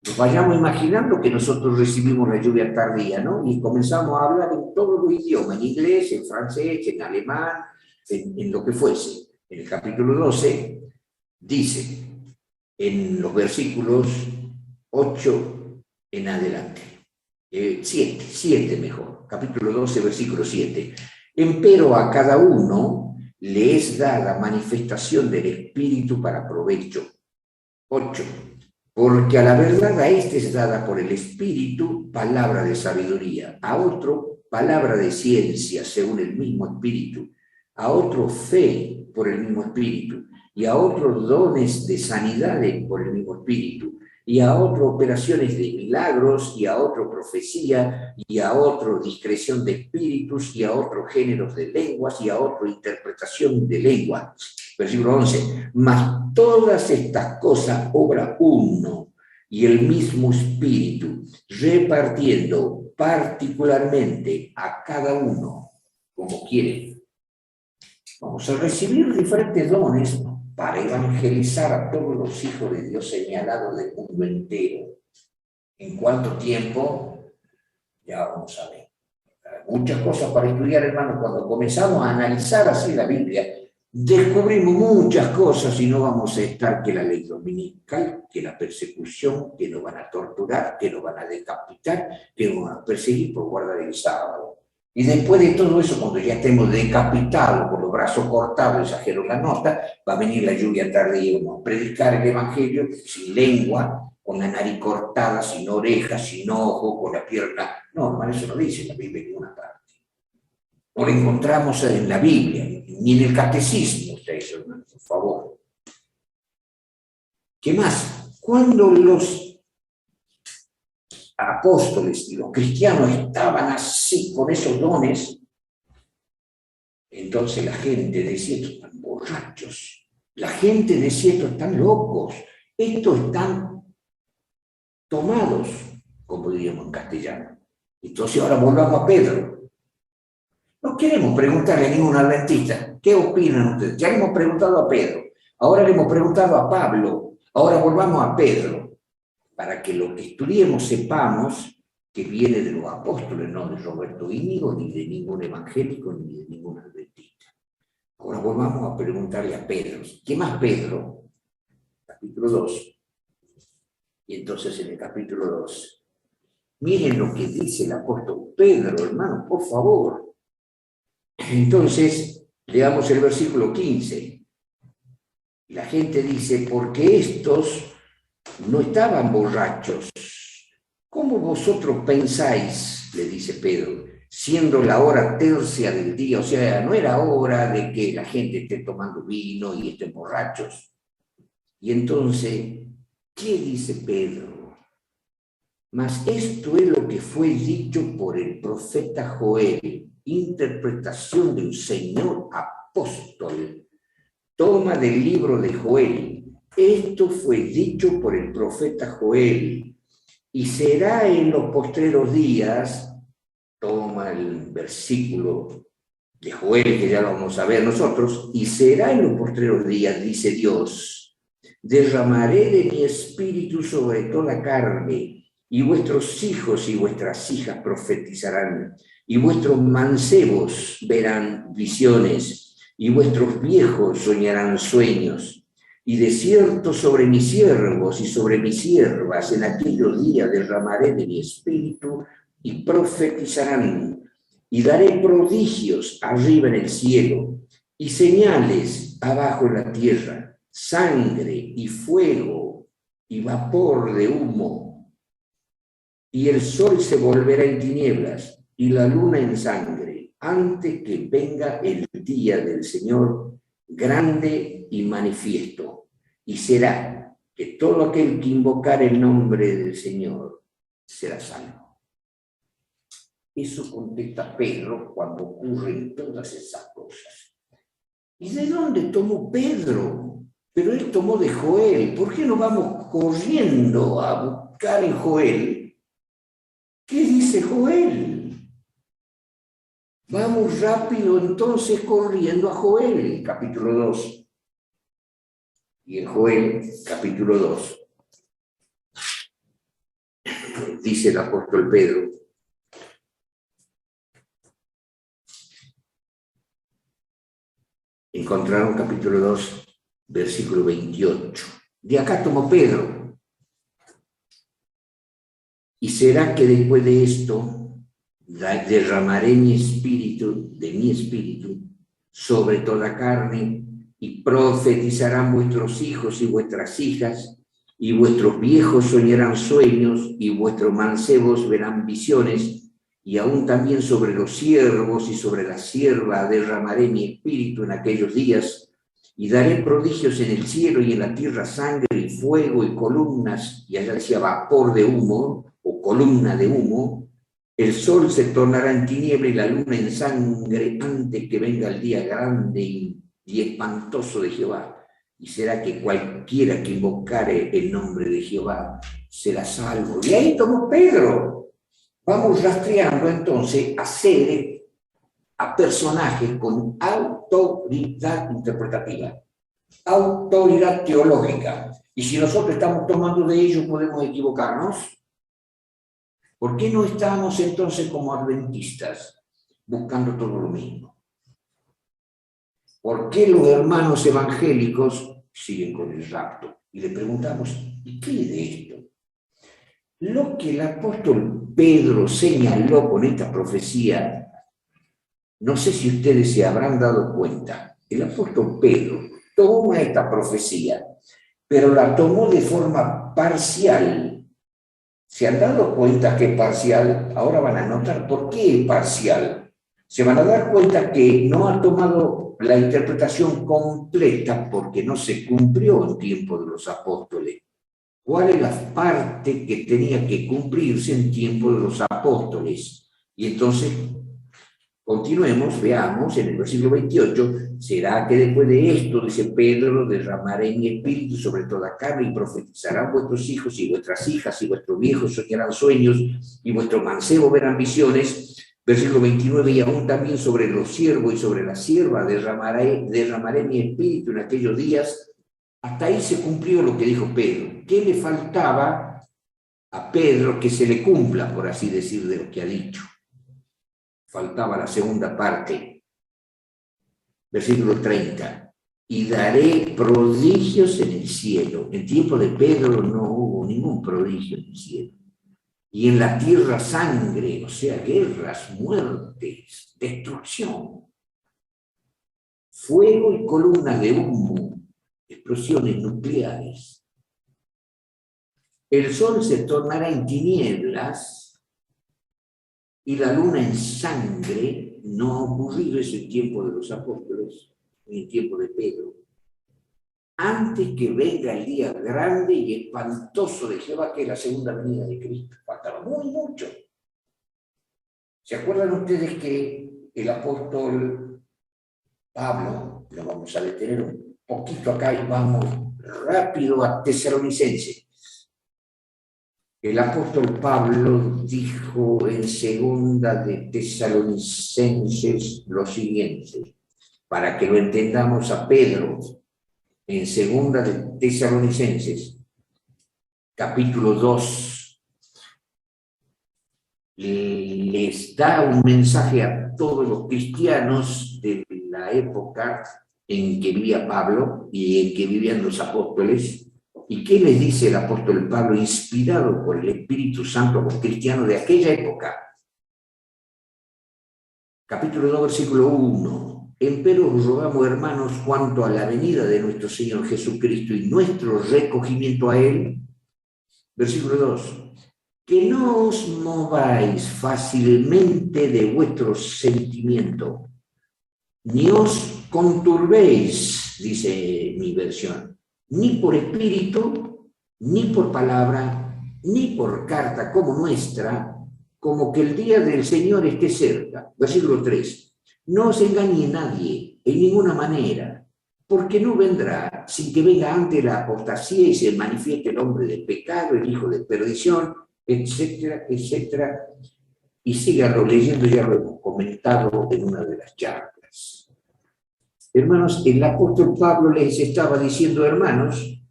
nos vayamos imaginando que nosotros recibimos la lluvia tardía, ¿no? Y comenzamos a hablar en todos los idiomas, en inglés, en francés, en alemán, en lo que fuese. En el capítulo 12 dice, en los versículos 8 en adelante, 7 mejor, capítulo 12, versículo 7. Empero a cada uno le es dada manifestación del Espíritu para provecho. 8. Porque a la verdad a este es dada por el Espíritu palabra de sabiduría, a otro palabra de ciencia según el mismo Espíritu, a otro fe por el mismo Espíritu, y a otros dones de sanidades por el mismo Espíritu, y a otro operaciones de milagros, y a otro profecía, y a otro discreción de espíritus, y a otro géneros de lenguas, y a otro interpretación de lenguas. Versículo 11. Mas todas estas cosas obra uno y el mismo Espíritu, repartiendo particularmente a cada uno como quiere. Vamos a recibir diferentes dones para evangelizar a todos los hijos de Dios señalados del mundo entero. ¿En cuánto tiempo? Ya vamos a ver. Hay muchas cosas para estudiar, hermanos. Cuando comenzamos a analizar así la Biblia, descubrimos muchas cosas y no vamos a estar que la ley dominical, que la persecución, que nos van a torturar, que nos van a decapitar, que nos van a perseguir por guardar el sábado. Y después de todo eso, cuando ya estemos decapitados, con los brazos cortados, exagero la nota, va a venir la lluvia tardía, vamos a predicar el Evangelio sin lengua, con la nariz cortada, sin orejas, sin ojo, con la pierna. No, hermano, eso no dice la Biblia en ninguna parte. No lo encontramos en la Biblia, ni en el catecismo, ustedes, hermano, por favor. ¿Qué más? Cuando los apóstoles y los cristianos estaban así, con esos dones, entonces la gente decía, estos están borrachos, la gente decía, estos están locos, estos están tomados, como diríamos en castellano. Entonces ahora volvamos a Pedro. No queremos preguntarle a ningún adventista, ¿qué opinan ustedes? Ya le hemos preguntado a Pedro, ahora le hemos preguntado a Pablo, ahora volvamos a Pedro, para que lo que estudiemos sepamos que viene de los apóstoles, no de Roberto Íñigo, ni de ningún evangélico, ni de ningún adventista. Ahora volvamos a preguntarle a Pedro. ¿Qué más Pedro? Capítulo 2. Y entonces en el capítulo 2, miren lo que dice el apóstol Pedro, hermano, por favor. Entonces, leamos el versículo 15. La gente dice, porque estos no estaban borrachos. ¿Cómo vosotros pensáis? Le dice Pedro, siendo la hora tercia del día, o sea, no era hora de que la gente esté tomando vino y estén borrachos. Y entonces, ¿qué dice Pedro? Mas esto es lo que fue dicho por el profeta Joel, interpretación de un señor apóstol. Toma del libro de Joel. Esto fue dicho por el profeta Joel. Y será en los postreros días, toma el versículo de Joel, que ya lo vamos a ver nosotros, y será en los postreros días, dice Dios, derramaré de mi espíritu sobre toda carne, y vuestros hijos y vuestras hijas profetizarán, y vuestros mancebos verán visiones, y vuestros viejos soñarán sueños. Y de cierto sobre mis siervos y sobre mis siervas en aquellos días derramaré de mi espíritu y profetizarán. Y daré prodigios arriba en el cielo y señales abajo en la tierra, sangre y fuego y vapor de humo. Y el sol se volverá en tinieblas y la luna en sangre, antes que venga el día del Señor grande y manifiesto. Y será que todo aquel que invocar el nombre del Señor será salvo. Eso contesta Pedro cuando ocurren todas esas cosas. ¿Y de dónde tomó Pedro? Pero él tomó de Joel. ¿Por qué no vamos corriendo a buscar en Joel? ¿Qué dice Joel? Vamos rápido entonces corriendo a Joel, capítulo 2. Y en Joel, capítulo 2, dice el apóstol Pedro, encontraron capítulo 2, versículo 28. De acá tomó Pedro. Y será que después de esto derramaré mi espíritu, sobre toda carne, y profetizarán vuestros hijos y vuestras hijas, y vuestros viejos soñarán sueños, y vuestros mancebos verán visiones, y aún también sobre los siervos y sobre la sierva derramaré mi espíritu en aquellos días, y daré prodigios en el cielo y en la tierra, sangre y fuego y columnas, y allá decía vapor de humo, o columna de humo. El sol se tornará en tiniebla y la luna en sangre antes que venga el día grande y espantoso de Jehová. Y será que cualquiera que invocare el nombre de Jehová será salvo. Y ahí tomó Pedro. Vamos rastreando entonces a personajes con autoridad interpretativa, autoridad teológica. Y si nosotros estamos tomando de ellos, podemos equivocarnos. ¿Por qué no estamos entonces como adventistas buscando todo lo mismo? ¿Por qué los hermanos evangélicos siguen con el rapto? Y le preguntamos, ¿y qué es de esto? Lo que el apóstol Pedro señaló con esta profecía, no sé si ustedes se habrán dado cuenta, el apóstol Pedro toma esta profecía, pero la tomó de forma parcial. ¿Se han dado cuenta que es parcial? Ahora van a notar por qué es parcial. Se van a dar cuenta que no ha tomado la interpretación completa porque no se cumplió el tiempo de los apóstoles. ¿Cuál es la parte que tenía que cumplirse en tiempo de los apóstoles? Y entonces, continuemos, veamos en el versículo 28, será que después de esto, dice Pedro, derramaré mi espíritu sobre toda carne y profetizarán vuestros hijos y vuestras hijas y vuestros viejos soñarán sueños y vuestros mancebos verán visiones. Versículo 29, y aún también sobre los siervos y sobre la sierva derramaré mi espíritu en aquellos días. Hasta ahí se cumplió lo que dijo Pedro. ¿Qué le faltaba a Pedro que se le cumpla, por así decir, de lo que ha dicho? Faltaba la segunda parte. Versículo 30. y daré prodigios en el cielo. En tiempo de Pedro no hubo ningún prodigio en el cielo. Y en la tierra sangre, o sea, guerras, muertes, destrucción, fuego y columnas de humo, explosiones nucleares. El sol se tornará en tinieblas y la luna en sangre. No ha ocurrido ese tiempo de los apóstoles, ni el tiempo de Pedro. Antes que venga el día grande y espantoso de Jehová, que es la segunda venida de Cristo. Faltaba mucho. ¿Se acuerdan ustedes que el apóstol Pablo, lo vamos a detener un poquito acá y vamos rápido a Tesalonicenses? El apóstol Pablo dijo en segunda de Tesalonicenses lo siguiente, para que lo entendamos a Pedro, en segunda de Tesalonicenses, capítulo 2, les da un mensaje a todos los cristianos de la época en que vivía Pablo y en que vivían los apóstoles. ¿Y qué les dice el apóstol Pablo, inspirado por el Espíritu Santo a los cristianos de aquella época? Capítulo 2, versículo 1. Empero os rogamos, hermanos, cuanto a la venida de nuestro Señor Jesucristo y nuestro recogimiento a Él. Versículo 2. Que no os mováis fácilmente de vuestro sentimiento, ni os conturbéis, dice mi versión, ni por espíritu, ni por palabra, ni por carta como nuestra, como que el día del Señor esté cerca. Versículo 3. No os engañe nadie en ninguna manera, porque no vendrá sin que venga antes la apostasía y se manifieste el hombre del pecado, el hijo de perdición, etcétera, etcétera. Y síganlo leyendo, ya lo hemos comentado en una de las charlas. Hermanos, el apóstol Pablo les estaba diciendo, hermanos,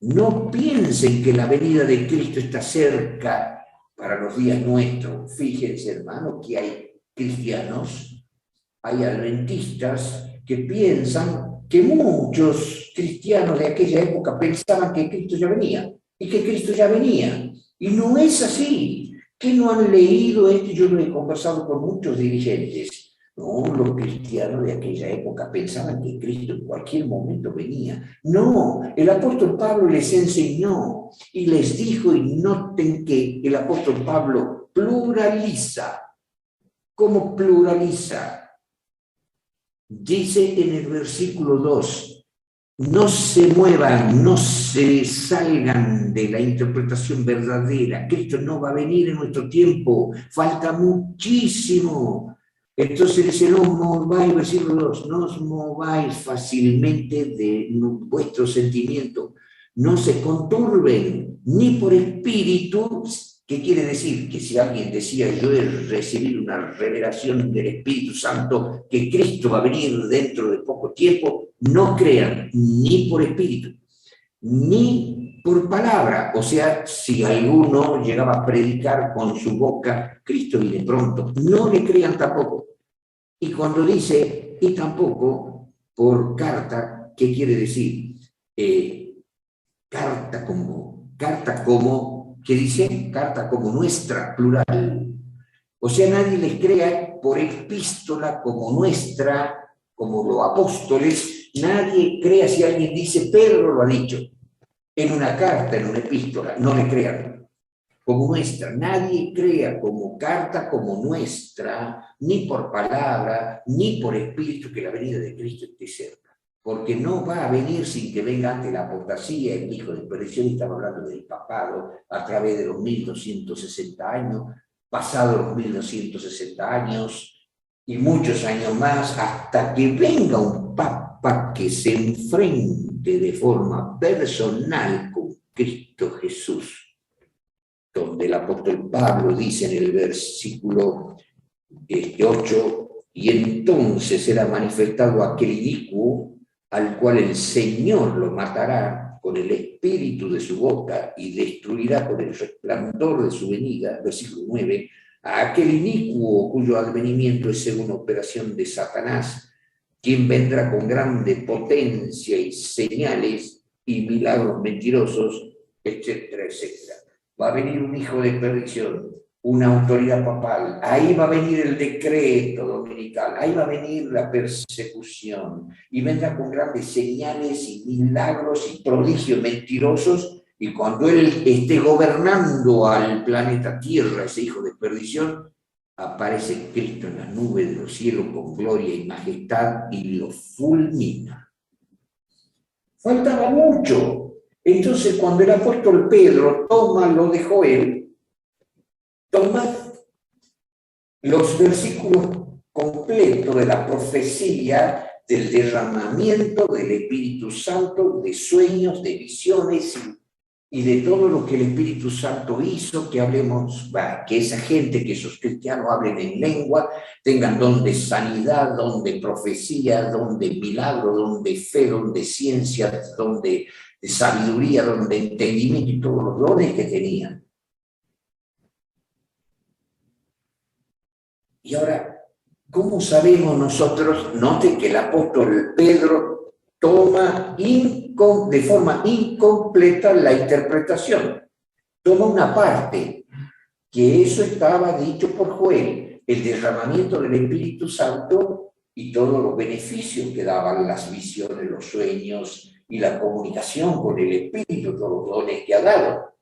no piensen que la venida de Cristo está cerca para los días nuestros. Fíjense, hermanos, que hay cristianos, hay adventistas que piensan que muchos cristianos de aquella época pensaban que Cristo ya venía, y que Cristo ya venía. Y no es así. ¿Qué no han leído esto? Yo lo he conversado con muchos dirigentes. No, los cristianos de aquella época pensaban que Cristo en cualquier momento venía. No, el apóstol Pablo les enseñó y les dijo, y noten que el apóstol Pablo pluraliza. ¿Cómo pluraliza? Dice en el versículo 2, no se muevan, no se salgan de la interpretación verdadera. Cristo no va a venir en nuestro tiempo, falta muchísimo. Entonces dice, no os mováis, versículo 2, no os mováis fácilmente de vuestro sentimiento, no se conturben ni por espíritu. ¿Qué quiere decir? Que si alguien decía, yo he recibido una revelación del Espíritu Santo, que Cristo va a venir dentro de poco tiempo, no crean ni por espíritu, ni por palabra. O sea, si alguno llegaba a predicar con su boca, Cristo viene pronto, no le crean tampoco. Y cuando dice, y tampoco por carta, ¿qué quiere decir? Carta como, ¿qué dice? Carta como nuestra, plural. O sea, nadie les crea por epístola como nuestra, como los apóstoles. Nadie crea si alguien dice, Pedro lo ha dicho, en una carta, en una epístola. No le crean como nuestra. Nadie crea como carta como nuestra, ni por palabra, ni por espíritu, que la venida de Cristo esté cerca. Porque no va a venir sin que venga antes la apostasía, el hijo de perdición. Estamos hablando del papado a través de los 1260 años, pasados los 1260 años y muchos años más, hasta que venga un papa que se enfrente de forma personal con Cristo Jesús, donde el apóstol Pablo dice en el versículo 8, y entonces será manifestado aquel inicuo, al cual el Señor lo matará con el espíritu de su boca y destruirá con el resplandor de su venida, versículo 9, a aquel inicuo cuyo advenimiento es según operación de Satanás, quien vendrá con grande potencia y señales y milagros mentirosos, etcétera, etcétera. Va a venir un hijo de perdición, una autoridad papal, ahí va a venir el decreto dominical, ahí va a venir la persecución, y vendrá con grandes señales y milagros y prodigios mentirosos, y cuando él esté gobernando al planeta Tierra, ese hijo de perdición, aparece Cristo en las nubes de los cielos con gloria y majestad y lo fulmina. Faltaba mucho. Entonces, cuando el apóstol Pedro toma lo de Joel, toma los versículos completos de la profecía del derramamiento del Espíritu Santo, de sueños, de visiones y de todo lo que el Espíritu Santo hizo, que hablemos, que esa gente, que esos cristianos hablen en lengua, tengan don de sanidad, don de profecía, don de milagro, don de fe, don de ciencia, don de sabiduría, don de entendimiento y todos los dones que tenían. Y ahora, ¿cómo sabemos nosotros? Noten que el apóstol Pedro toma de forma incompleta la interpretación. Toma una parte, que eso estaba dicho por Joel, el derramamiento del Espíritu Santo y todos los beneficios que daban las visiones, los sueños y la comunicación con el Espíritu, todos los dones que ha dado.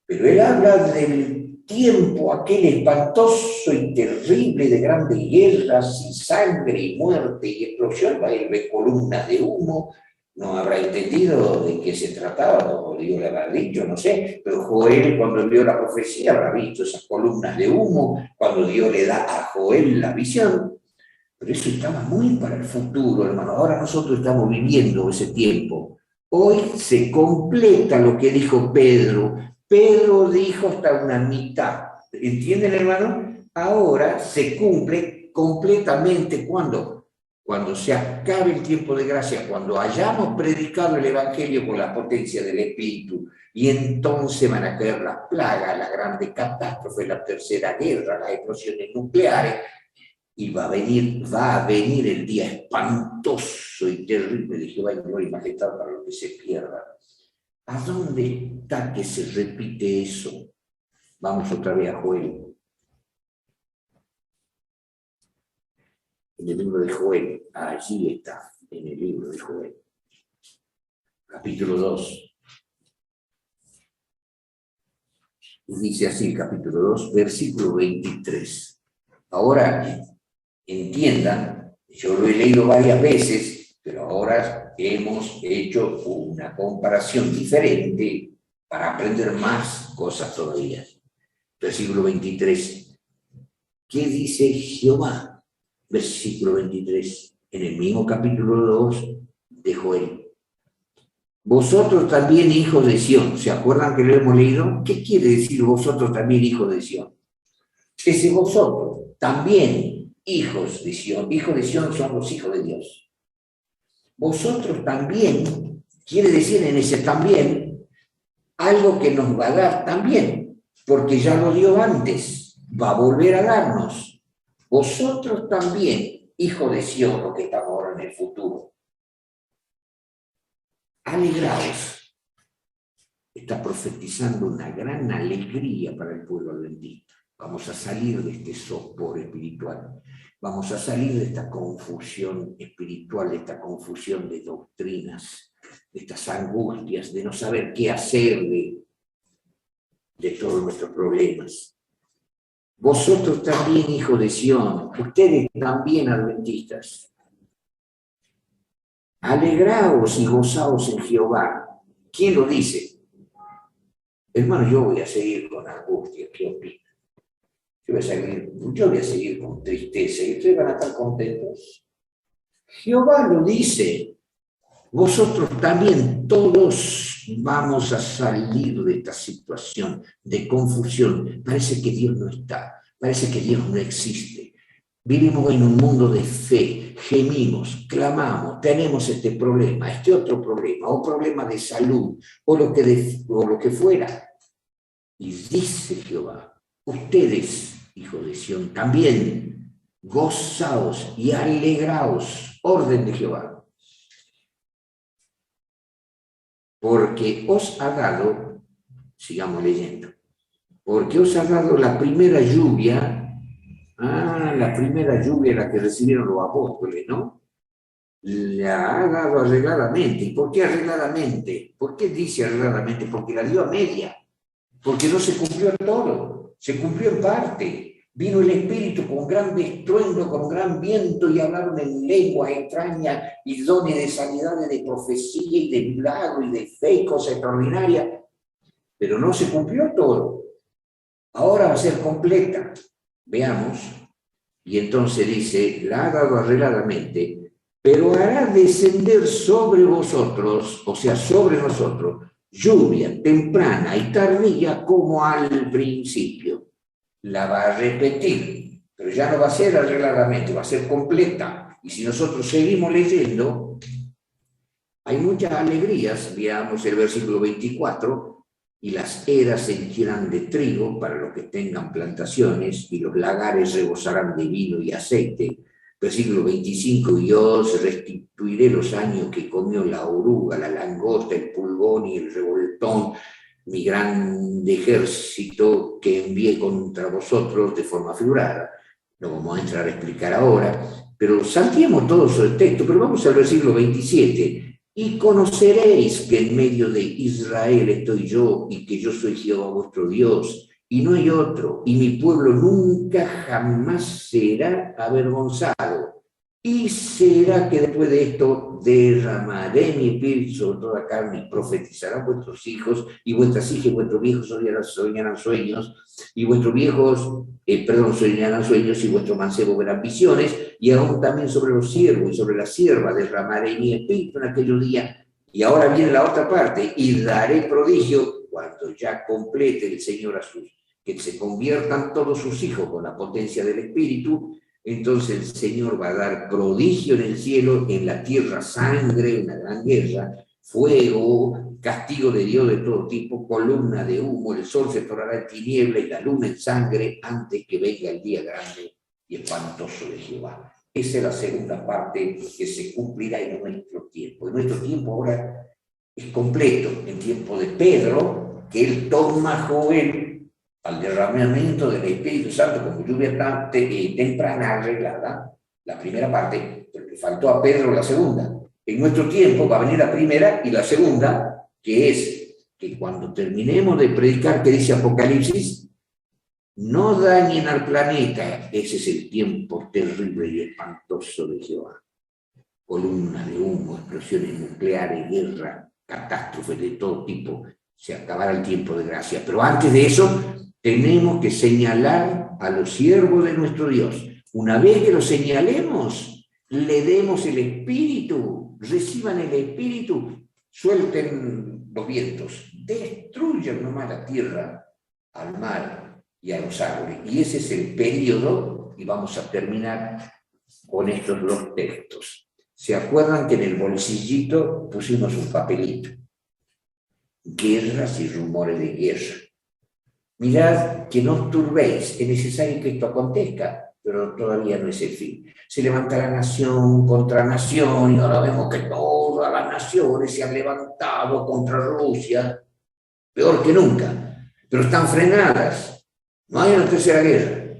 Pero él habla del tiempo aquel espantoso y terrible de grandes guerras y sangre y muerte y explosión. Va a ir columnas de humo. No habrá entendido de qué se trataba, o Dios le habrá dicho, no sé, pero Joel, cuando vio la profecía, habrá visto esas columnas de humo, cuando Dios le da a Joel la visión. Pero eso estaba muy para el futuro, hermano. Ahora nosotros estamos viviendo ese tiempo. Hoy se completa lo que dijo Pedro. Pedro dijo hasta una mitad. ¿Entienden, hermano? Ahora se cumple completamente. ¿Cuándo? Cuando se acabe el tiempo de gracia, cuando hayamos predicado el Evangelio con la potencia del Espíritu, y entonces van a caer las plagas, la grande catástrofe, la tercera guerra, las explosiones nucleares, y va a venir el día espantoso y terrible de Jehová y gloria y majestad para los que se pierdan. ¿A dónde está que se repite eso? Vamos otra vez a Joel. En el libro de Joel, allí está, en el libro de Joel. Capítulo 2. Y dice así el capítulo 2, versículo 23. Ahora, entiendan, yo lo he leído varias veces, pero ahora hemos hecho una comparación diferente para aprender más cosas todavía. Versículo 23. ¿Qué dice Jehová? Versículo 23, en el mismo capítulo 2 de Joel. Vosotros también, hijos de Sión, ¿se acuerdan que lo hemos leído? ¿Qué quiere decir vosotros también, hijos de Sión? Ese vosotros también, hijos de Sión son los hijos de Dios. Vosotros también, quiere decir en ese también, algo que nos va a dar también, porque ya lo dio antes, va a volver a darnos. Vosotros también, hijos de Sión, lo que estamos ahora en el futuro. Alegraos. Está profetizando una gran alegría para el pueblo adventista. Vamos a salir de este sopor espiritual. Vamos a salir de esta confusión espiritual, de esta confusión de doctrinas, de estas angustias, de no saber qué hacer de todos nuestros problemas. Vosotros también, hijos de Sión, ustedes también adventistas. Alegraos y gozaos en Jehová. ¿Quién lo dice? Hermano, yo voy a seguir con angustia. ¿Qué opina? Yo voy a seguir con tristeza. ¿Y ustedes van a estar contentos? Jehová lo dice. Vosotros también, todos vamos a salir de esta situación de confusión. Parece que Dios no está. Parece que Dios no existe. Vivimos en un mundo de fe, gemimos, clamamos, tenemos este problema, este otro problema, o problema de salud, o lo que fuera. Y dice Jehová, ustedes, hijos de Sión, también gozaos y alegraos, orden de Jehová, porque os ha dado, sigamos leyendo, porque os ha dado la primera lluvia, la primera lluvia la que recibieron los apóstoles, ¿no? La ha dado arregladamente. ¿Y por qué arregladamente? ¿Por qué dice arregladamente? Porque la dio a media, porque no se cumplió todo, se cumplió en parte. Vino el Espíritu con gran estruendo, con gran viento, y hablaron en lengua extraña, y dones de sanidades, de profecía, y de milagro, y de fe, y cosas extraordinarias. Pero no se cumplió todo. Ahora va a ser completa. Veamos. Y entonces dice, la ha dado arregladamente, pero hará descender sobre vosotros, o sea, sobre nosotros, lluvia temprana y tardía como al principio. La va a repetir, pero ya no va a ser arregladamente, va a ser completa. Y si nosotros seguimos leyendo, hay muchas alegrías. Veamos el versículo 24, y las eras se henchirán de trigo para los que tengan plantaciones, y los lagares rebosarán de vino y aceite. Versículo 25, y yo os restituiré los años que comió la oruga, la langosta, el pulgón y el revoltón, mi gran ejército que envié contra vosotros de forma figurada. No vamos a entrar a explicar ahora, pero salteemos todo sobre el texto, pero vamos al versículo 27. Y conoceréis que en medio de Israel estoy yo, y que yo soy Jehová vuestro Dios, y no hay otro, y mi pueblo nunca jamás será avergonzado. Y será que después de esto derramaré mi espíritu sobre toda carne, y profetizarán vuestros hijos, y vuestras hijas y vuestros viejos soñarán sueños, y vuestros viejos, soñarán sueños, y vuestros mancebos verán visiones, y aún también sobre los siervos y sobre las siervas derramaré mi espíritu en aquellos días. Y ahora viene la otra parte, y daré prodigio cuando ya complete el Señor a sus, que se conviertan todos sus hijos con la potencia del espíritu. Entonces el Señor va a dar prodigio en el cielo, en la tierra sangre, una gran guerra, fuego, castigo de Dios de todo tipo, columna de humo, el sol se tornará en tiniebla y la luna en sangre antes que venga el día grande y espantoso de Jehová. Esa es la segunda parte que se cumplirá en nuestro tiempo. En nuestro tiempo ahora es completo, en tiempo de Pedro, que él toma joven al derramamiento del Espíritu Santo como lluvia temprana arreglada, la primera parte, pero le faltó a Pedro la segunda. En nuestro tiempo va a venir la primera y la segunda, que es que cuando terminemos de predicar, que dice Apocalipsis, no dañen al planeta. Ese es el tiempo terrible y espantoso de Jehová. Columnas de humo, explosiones nucleares, guerra, catástrofes de todo tipo. Se acabará el tiempo de gracia. Pero antes de eso, tenemos que señalar a los siervos de nuestro Dios. Una vez que los señalemos, le demos el Espíritu, reciban el Espíritu, suelten los vientos, destruyan nomás la tierra, al mar y a los árboles. Y ese es el periodo, y vamos a terminar con estos dos textos. ¿Se acuerdan que en el bolsillito pusimos un papelito? Guerras y rumores de guerra. Mirad que no os turbéis, es necesario que esto acontezca, pero todavía no es el fin. Se levantará nación contra nación, y ahora vemos que todas las naciones se han levantado contra Rusia, peor que nunca, pero están frenadas. No hay una tercera guerra.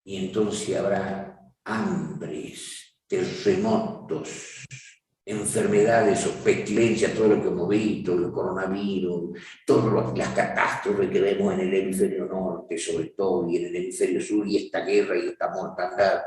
Y entonces habrá hambres, terremotos, enfermedades o pestilencias, todo lo que hemos visto, el coronavirus, todas las catástrofes que vemos en el hemisferio norte, sobre todo, y en el hemisferio sur, y esta guerra y esta mortandad.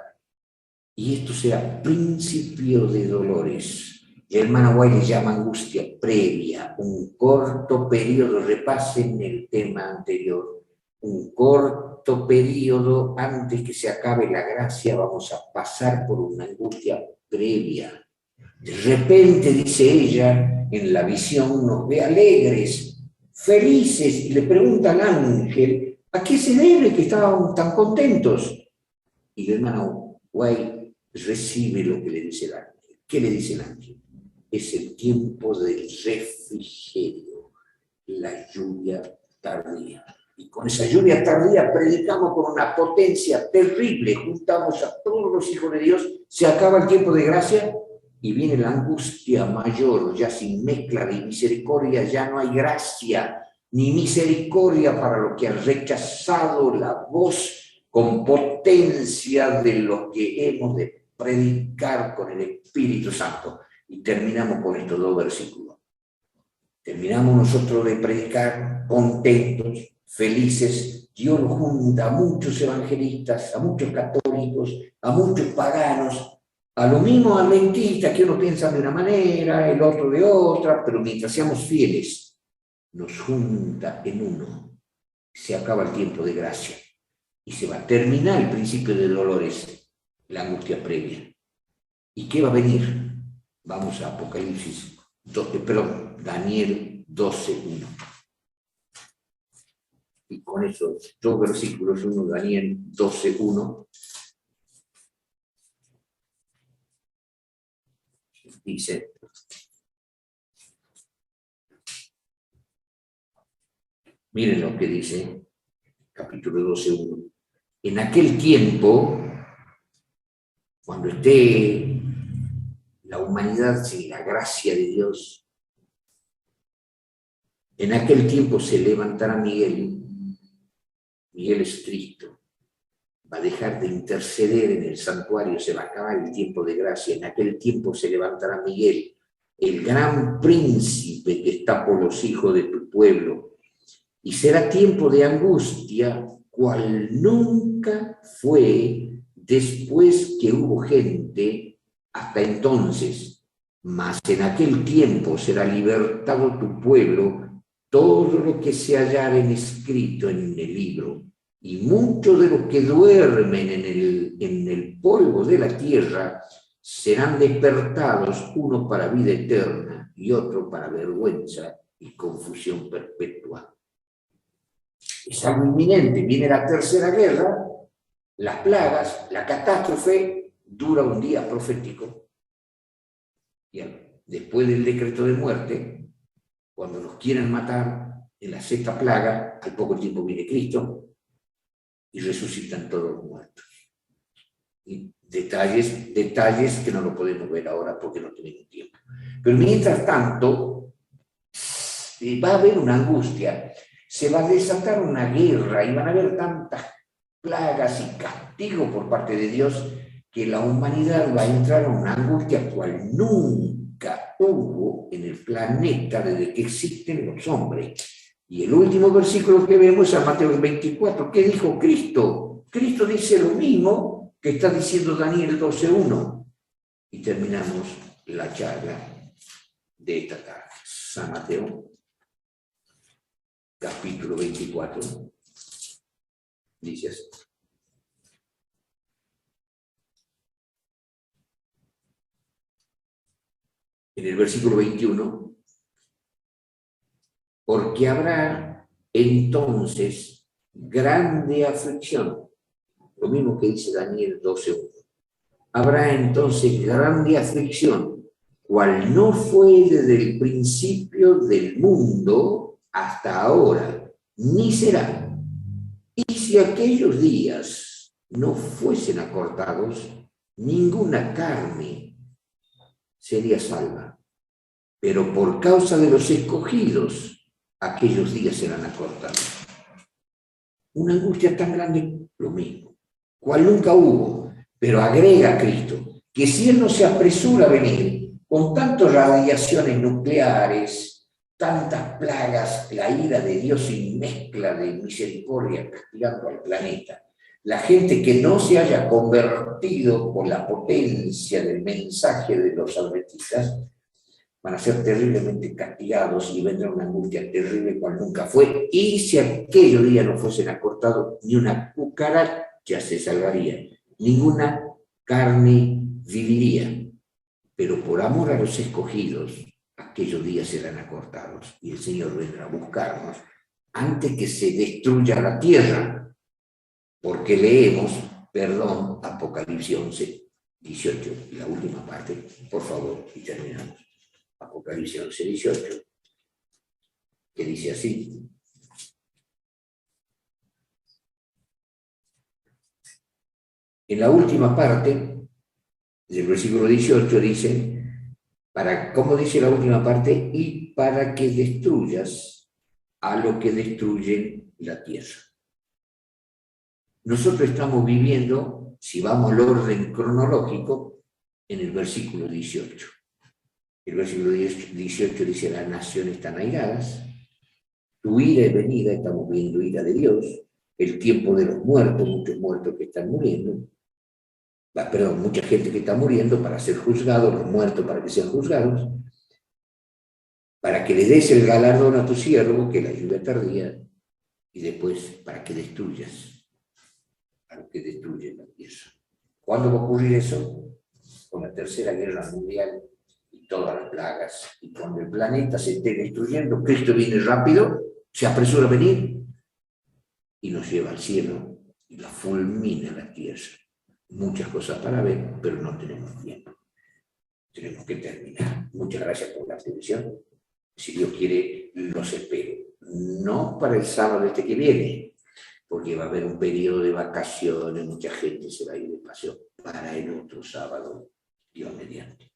Y esto será principio de dolores. El hermano White le llama angustia previa, un corto periodo, repasen el tema anterior, un corto periodo antes que se acabe la gracia, vamos a pasar por una angustia previa. De repente, dice ella, en la visión nos ve alegres, felices, y le pregunta al ángel, ¿a qué se debe que estaban tan contentos? Y el hermano White recibe lo que le dice el ángel. ¿Qué le dice el ángel? Es el tiempo del refrigerio, la lluvia tardía. Y con esa lluvia tardía predicamos con una potencia terrible, juntamos a todos los hijos de Dios, se acaba el tiempo de gracia y viene la angustia mayor, ya sin mezcla de misericordia, ya no hay gracia ni misericordia para los que han rechazado la voz con potencia de los que hemos de predicar con el Espíritu Santo. Y terminamos con estos dos versículos. Terminamos nosotros de predicar contentos, felices. Dios nos junta a muchos evangelistas, a muchos católicos, a muchos paganos, a lo mismo adventistas, que uno piensa de una manera, el otro de otra, pero mientras seamos fieles, nos junta en uno. Se acaba el tiempo de gracia y se va a terminar el principio de dolores, la angustia previa. ¿Y qué va a venir? Vamos a Apocalipsis 12, perdón, Daniel 12:1. Y con esos dos versículos, uno, Daniel 12:1, dice: miren lo que dice, capítulo 12:1. En aquel tiempo, cuando esté la humanidad sin la gracia de Dios, en aquel tiempo se levantará Miguel. Miguel es Cristo. Va a dejar de interceder en el santuario, se va a acabar el tiempo de gracia. En aquel tiempo se levantará Miguel, el gran príncipe que está por los hijos de tu pueblo. Y será tiempo de angustia, cual nunca fue después que hubo gente hasta entonces. Mas en aquel tiempo será libertado tu pueblo, todo lo que se hallaren escrito en el libro. Y muchos de los que duermen en el polvo de la tierra serán despertados, uno para vida eterna y otro para vergüenza y confusión perpetua. Es algo inminente, viene la tercera guerra, las plagas, la catástrofe, dura un día profético. Y después del decreto de muerte, cuando nos quieren matar en la sexta plaga, al poco tiempo viene Cristo y resucitan todos los muertos. Y detalles que no lo podemos ver ahora porque no tenemos tiempo. Pero mientras tanto, va a haber una angustia, se va a desatar una guerra y van a haber tantas plagas y castigos por parte de Dios que la humanidad va a entrar en una angustia cual nunca hubo en el planeta desde que existen los hombres. Y el último versículo que vemos es Mateo 24. ¿Qué dijo Cristo? Cristo dice lo mismo que está diciendo Daniel 12:1. Y terminamos la charla de esta tarde. San Mateo, capítulo 24, dice así. En el versículo 21, porque habrá entonces grande aflicción, lo mismo que dice Daniel 12:1. Habrá entonces grande aflicción, cual no fue desde el principio del mundo hasta ahora, ni será. Y si aquellos días no fuesen acortados, ninguna carne sería salva. Pero por causa de los escogidos, aquellos días serán acortados. Una angustia tan grande, lo mismo, cual nunca hubo, pero agrega a Cristo que si Él no se apresura a venir con tantas radiaciones nucleares, tantas plagas, la ira de Dios sin mezcla de misericordia castigando al planeta, la gente que no se haya convertido por la potencia del mensaje de los adventistas, van a ser terriblemente castigados y vendrá una angustia terrible cual nunca fue. Y si aquellos días no fuesen acortados, ni una cucaracha se salvaría, ninguna carne viviría. Pero por amor a los escogidos, aquellos días serán acortados y el Señor vendrá a buscarnos antes que se destruya la tierra, porque leemos, perdón, Apocalipsis 11:18, la última parte, por favor, y terminamos. Apocalipsis 11:18, que dice así: En la última parte del versículo 18 dice, ¿cómo dice la última parte? Y para que destruyas a lo que destruyen la tierra. Nosotros estamos viviendo, si vamos al orden cronológico, en el versículo 18. El versículo 18 dice, las naciones están airadas, tu ira es venida, estamos viendo ira de Dios, el tiempo de los muertos, muchos muertos que están muriendo, perdón, mucha gente que está muriendo para ser juzgados, los muertos para que sean juzgados, para que le des el galardón a tu siervo, que es la lluvia tardía, y después para que destruyas a lo que destruye la tierra. ¿Cuándo va a ocurrir eso? Con la Tercera Guerra Mundial y todas las plagas. Y cuando el planeta se esté destruyendo, Cristo viene rápido, se apresura a venir y nos lleva al cielo y la fulmina la tierra. Muchas cosas para ver, pero no tenemos tiempo. Tenemos que terminar. Muchas gracias por la atención. Si Dios quiere, los espero. No para el sábado este que viene, porque va a haber un periodo de vacaciones, mucha gente se va a ir de paseo, para el otro sábado, Dios mediante.